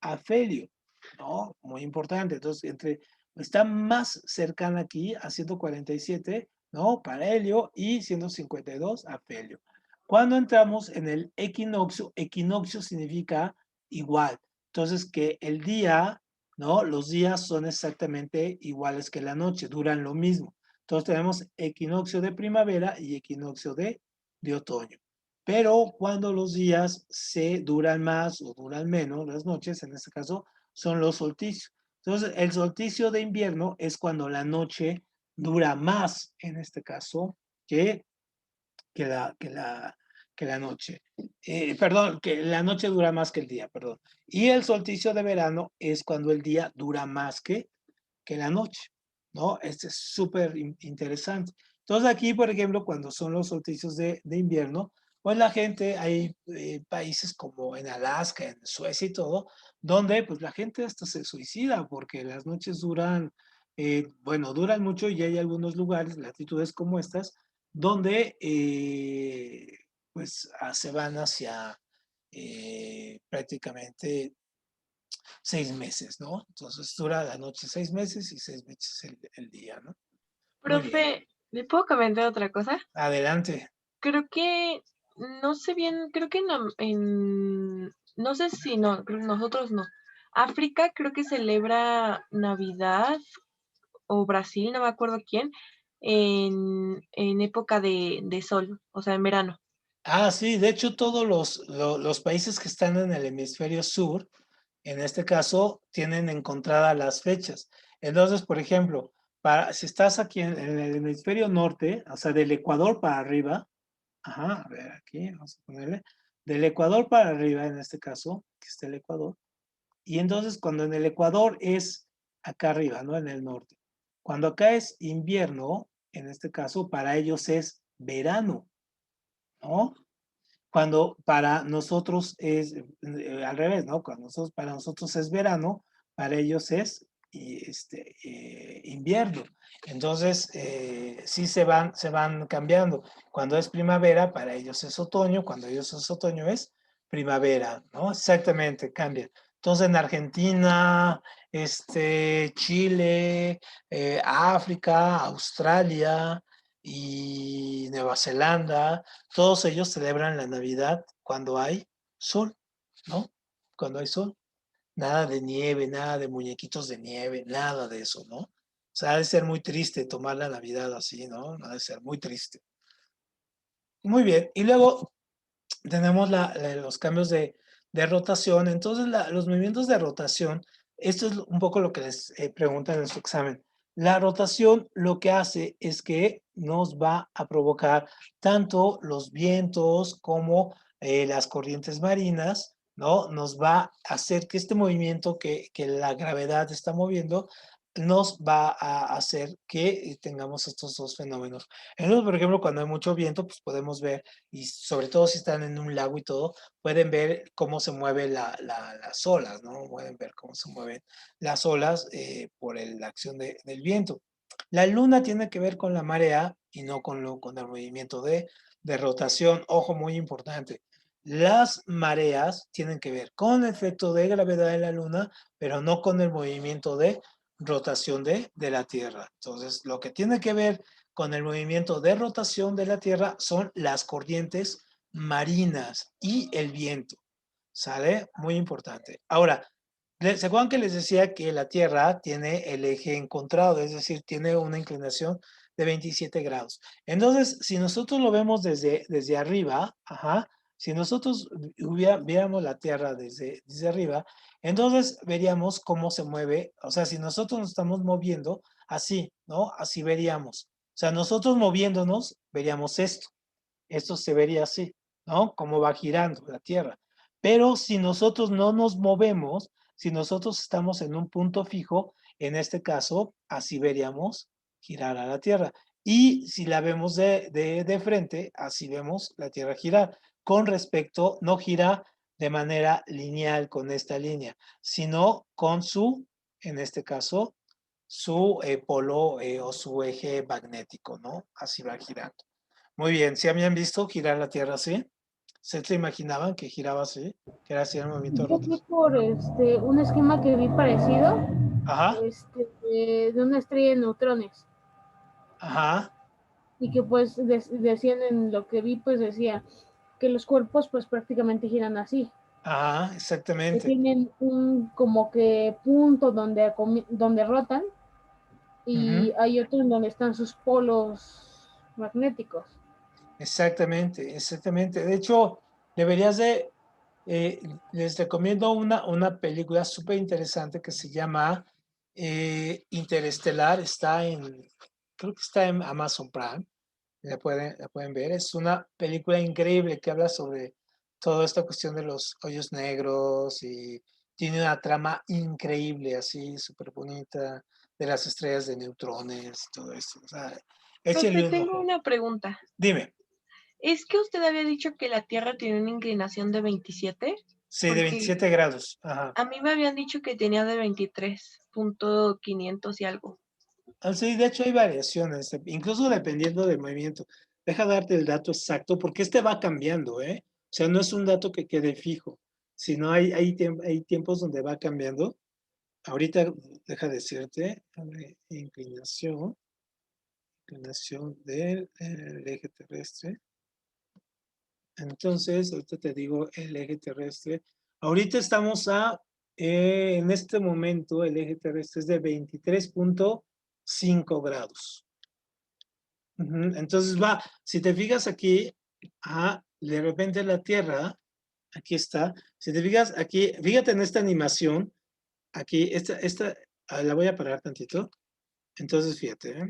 A: afelio, ¿no? Muy importante. Entonces, está más cercana aquí a 147, ¿no? Parhelio, y 152, afelio. Cuando entramos en el equinoccio significa igual. Entonces, que el día, ¿no? Los días son exactamente iguales que la noche, duran lo mismo. Entonces, tenemos equinoccio de primavera y equinoccio de otoño. Pero cuando los días se duran más o duran menos, las noches, en este caso, son los solsticios. Entonces, el solsticio de invierno es cuando la noche dura más, en este caso, que que la, que la, que la noche. Perdón, que la noche dura más que el día, perdón. Y el solsticio de verano es cuando el día dura más que la noche, ¿no? Este es súper interesante. Entonces aquí, por ejemplo, cuando son los solsticios de invierno, pues la gente, hay países como en Alaska, en Suecia y todo, donde pues la gente hasta se suicida porque las noches duran, bueno, duran mucho, y hay algunos lugares, latitudes como estas, donde pues se van hacia prácticamente 6 meses, ¿no? Entonces dura la noche 6 meses y 6 meses el día, ¿no? Muy bien.
B: Profe, ¿le puedo comentar otra cosa?
A: Adelante.
B: Creo que, no sé bien, creo que no sé si no, creo que nosotros no. África creo que celebra Navidad o Brasil, no me acuerdo quién, en época de sol, o sea, en verano.
A: Ah, sí, de hecho todos los países que están en el hemisferio sur, en este caso, tienen encontradas las fechas. Entonces, por ejemplo, si estás aquí en el hemisferio norte, o sea, del Ecuador para arriba, ajá, a ver, aquí vamos a ponerle, del Ecuador para arriba, en este caso, que está el Ecuador, y entonces cuando en el Ecuador es acá arriba, ¿no? En el norte. Cuando acá es invierno, en este caso, para ellos es verano, ¿no? Cuando para nosotros es al revés, ¿no? Para nosotros es verano, para ellos es invierno. Entonces, sí se van cambiando. Cuando es primavera, para ellos es otoño, cuando ellos es otoño es primavera, ¿no? Exactamente, cambia. Entonces, en Argentina, Chile, África, Australia y Nueva Zelanda, todos ellos celebran la Navidad cuando hay sol, ¿no? Cuando hay sol. Nada de nieve, nada de muñequitos de nieve, nada de eso, ¿no? O sea, ha de ser muy triste tomar la Navidad así, ¿no? Ha de ser muy triste. Muy bien. Y luego tenemos los cambios de rotación. Entonces, los movimientos de rotación, esto es un poco lo que les preguntan en su examen. La rotación lo que hace es que nos va a provocar tanto los vientos como las corrientes marinas, ¿no? Nos va a hacer que este movimiento que la gravedad está moviendo nos va a hacer que tengamos estos dos fenómenos. Entonces, por ejemplo, cuando hay mucho viento, pues podemos ver, y sobre todo si están en un lago y todo, pueden ver cómo se mueven las olas, ¿no? Pueden ver cómo se mueven las olas por la acción del viento. La luna tiene que ver con la marea y no con el movimiento de rotación. Ojo, muy importante. Las mareas tienen que ver con el efecto de gravedad de la Luna, pero no con el movimiento de rotación de la Tierra. Entonces, lo que tiene que ver con el movimiento de rotación de la Tierra son las corrientes marinas y el viento. ¿Sale? Muy importante. Ahora, ¿se acuerdan que les decía que la Tierra tiene el eje encontrado? Es decir, tiene una inclinación de 27 grados. Entonces, si nosotros lo vemos desde arriba, ajá, si nosotros viéramos la Tierra desde arriba, entonces veríamos cómo se mueve. O sea, si nosotros nos estamos moviendo así, ¿no? Así veríamos. O sea, nosotros moviéndonos, veríamos esto. Esto se vería así, ¿no? Cómo va girando la Tierra. Pero si nosotros no nos movemos, si nosotros estamos en un punto fijo, en este caso, así veríamos girar a la Tierra. Y si la vemos de frente, así vemos la Tierra girar. Con respecto, no gira de manera lineal con esta línea, sino con su, en este caso, su polo o su eje magnético, ¿no? Así va girando. Muy bien, ¿sí habían visto girar la Tierra así? ¿Se imaginaban que giraba así? Que era así el movimiento de
C: Yo vi
A: rotación.
C: por un esquema que vi parecido,
A: Ajá,
C: de una estrella de neutrones.
A: ajá,
C: Y que pues decían en lo que vi, pues decía que los cuerpos pues prácticamente giran así.
A: ajá,
C: Que
A: exactamente.
C: tienen un como que punto donde rotan
A: Ujú,
C: y hay otro en donde están sus polos magnéticos.
A: exactamente, exactamente. De hecho, deberías de, les recomiendo una película súper interesante que se llama Interestelar. Creo que está en Amazon Prime. La pueden ver. Es una película increíble que habla sobre toda esta cuestión de los hoyos negros y tiene una trama increíble, así, súper bonita, de las estrellas de neutrones, todo esto. O sea,
B: Profe,
A: échale un
B: tengo
A: ojo.
B: una pregunta.
A: Dime,
B: ¿Es que usted había dicho que la Tierra tiene una inclinación de 27?
A: sí, de
B: Porque
A: 27 grados. Ajá.
B: a mí me habían dicho que tenía de 23.500 y algo.
A: Ah, sí, de hecho hay variaciones, incluso dependiendo del movimiento. Deja darte el dato exacto, porque este va cambiando, ¿eh? O sea, no es un dato que quede fijo, sino hay tiempos donde va cambiando. Ahorita, deja decirte, a ver, inclinación del eje terrestre. Entonces, ahorita te digo el eje terrestre. Ahorita estamos en este momento, el eje terrestre es de 23.5 grados. Ujú, entonces va, si te fijas aquí, de repente la Tierra, aquí está. Si te fijas aquí, fíjate en esta animación, aquí, la voy a parar tantito. Entonces, fíjate, ¿eh?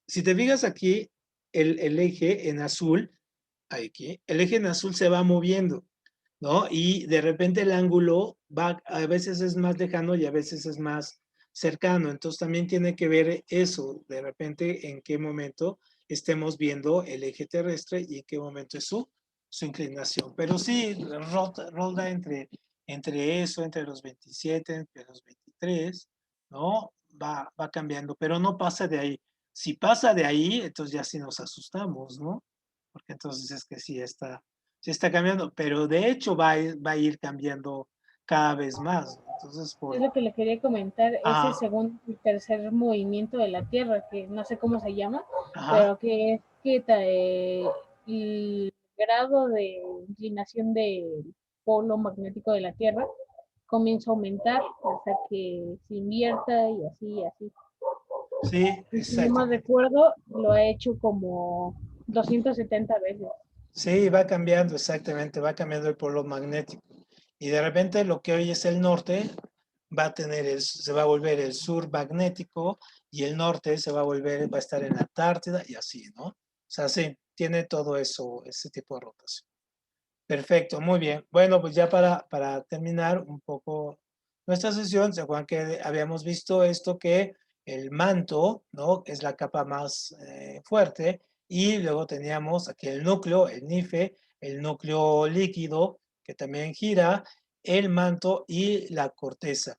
A: Si te fijas aquí, el eje en azul, aquí, el eje en azul se va moviendo, ¿no? Y de repente el ángulo va, a veces es más lejano y a veces es más cercano. Entonces también tiene que ver eso, de repente en qué momento estemos viendo el eje terrestre y en qué momento es su inclinación. Pero sí, roda entre eso, entre los 27, entre los 23, ¿no? Va cambiando, pero no pasa de ahí. Si pasa de ahí, entonces ya sí nos asustamos, ¿no? Porque entonces es que sí está cambiando, pero de hecho va a ir cambiando cada vez más. Entonces,
C: Es lo que le quería comentar, ese
A: ajá,
C: segundo y tercer movimiento de la Tierra, que no sé cómo se llama,
A: ajá,
C: pero que es que el grado de inclinación del polo magnético de la Tierra comienza a aumentar hasta que se invierta y así, y así.
A: sí,
C: Y si no mal
A: exactamente.
C: recuerdo, lo ha hecho como 270 veces.
A: Sí, va cambiando, exactamente, va cambiando el polo magnético. Y de repente lo que hoy es el norte se va a volver el sur magnético y el norte va a estar en la Antártida y así, ¿no? O sea, sí, tiene todo eso, ese tipo de rotación. Perfecto, muy bien. Bueno, pues ya para terminar un poco nuestra sesión, se acuerdan que habíamos visto esto que el manto, ¿no? Es la capa más fuerte y luego teníamos aquí el núcleo, el NIFE, el núcleo líquido que también gira, el manto y la corteza.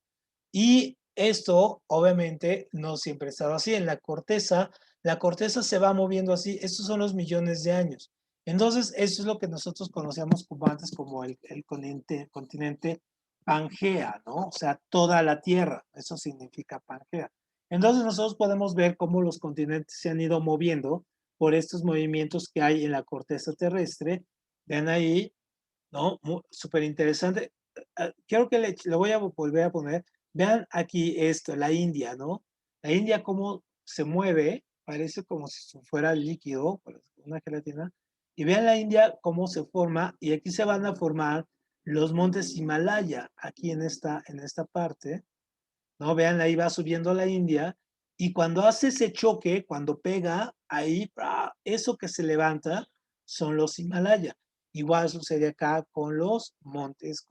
A: Y esto obviamente no siempre ha estado así. En la corteza se va moviendo así. Estos son los millones de años. Entonces, eso es lo que nosotros conocíamos como antes como el continente Pangea, ¿no? O sea, toda la Tierra, eso significa Pangea. Entonces, nosotros podemos ver cómo los continentes se han ido moviendo por estos movimientos que hay en la corteza terrestre. Vean ahí, ¿no? Súper interesante. Quiero que le voy a volver a poner. Vean aquí esto, la India, ¿no? La India cómo se mueve, parece como si fuera líquido, una gelatina. Y vean la India cómo se forma, y aquí se van a formar los montes Himalaya, aquí en esta parte, ¿no? Vean, ahí va subiendo la India, y cuando hace ese choque, cuando pega, ahí, eso que se levanta son los Himalaya. Igual sucede acá con los montes,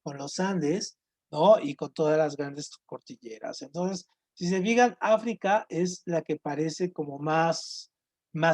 A: con los Andes, ¿no? Y con todas las grandes cordilleras. Entonces, si se fijan, África es la que parece como más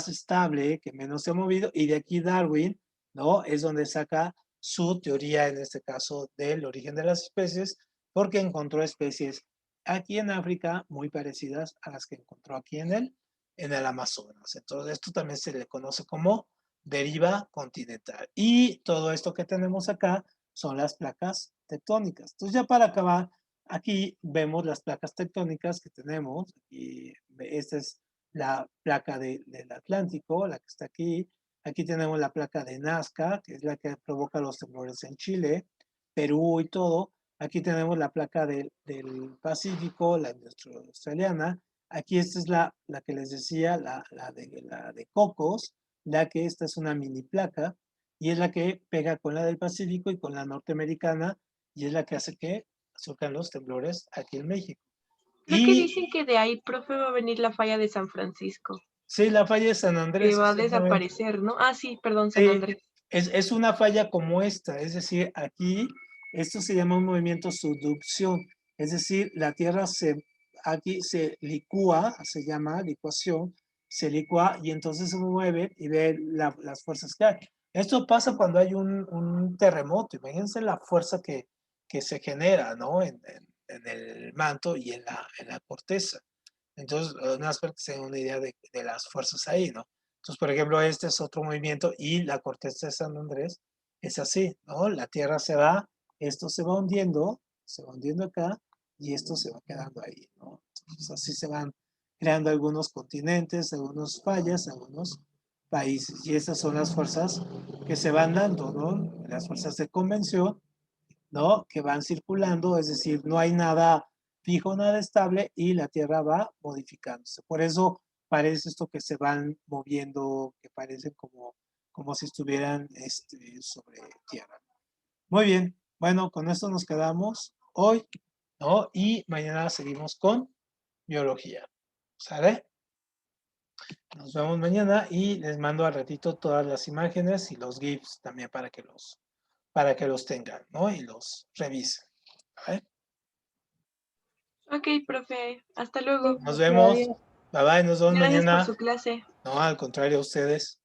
A: estable, que menos se ha movido, y de aquí Darwin, ¿no? Es donde saca su teoría, en este caso, del origen de las especies, porque encontró especies aquí en África muy parecidas a las que encontró aquí en el Amazonas. Entonces, esto también se le conoce como deriva continental. Y todo esto que tenemos acá son las placas tectónicas. Entonces, ya para acabar, aquí vemos las placas tectónicas que tenemos. Y esta es la placa del Atlántico, la que está aquí. Aquí tenemos la placa de Nazca, que es la que provoca los temblores en Chile, Perú y todo. Aquí tenemos la placa del Pacífico, la australiana. Aquí esta es la que les decía, la de Cocos, la que esta es una mini placa y es la que pega con la del Pacífico y con la norteamericana y es la que hace que surcan los temblores aquí en México.
B: Creo que dicen que de ahí, profe, va a venir la falla de San Francisco.
A: Sí, la falla de San Andrés.
B: Que va a desaparecer, ¿no? Ah, sí, perdón, San
A: Sí,
B: Andrés.
A: es una falla como esta, es decir, aquí esto se llama un movimiento subducción, es decir, la Tierra aquí se licúa, se llama licuación, se licúa y entonces se mueve y ve las fuerzas que hay. Esto pasa cuando hay un terremoto, imagínense la fuerza que se genera, ¿no? En el manto y en la corteza. Entonces, unas personas se dan una idea de las fuerzas ahí, ¿no? Entonces, por ejemplo, este es otro movimiento y la corteza de San Andrés es así, ¿no? La Tierra se va, esto se va hundiendo acá y esto se va quedando ahí, ¿no? Entonces, así se van creando algunos continentes, algunos fallas, algunos países. Y esas son las fuerzas que se van dando, ¿no? Las fuerzas de convención, ¿no? Que van circulando, es decir, no hay nada fijo, nada estable y la Tierra va modificándose. Por eso parece esto que se van moviendo, que parecen como si estuvieran sobre Tierra. Muy bien, bueno, con esto nos quedamos hoy, ¿no? Y mañana seguimos con biología. ¿Sale? Nos vemos mañana y les mando al ratito todas las imágenes y los GIFs también para que los tengan, ¿no? Y los revisen. ¿Vale?
B: Ok, profe, hasta luego.
A: Nos vemos. Bye bye, nos vemos
B: Gracias por
A: mañana.
B: su clase.
A: No, al contrario, a ustedes.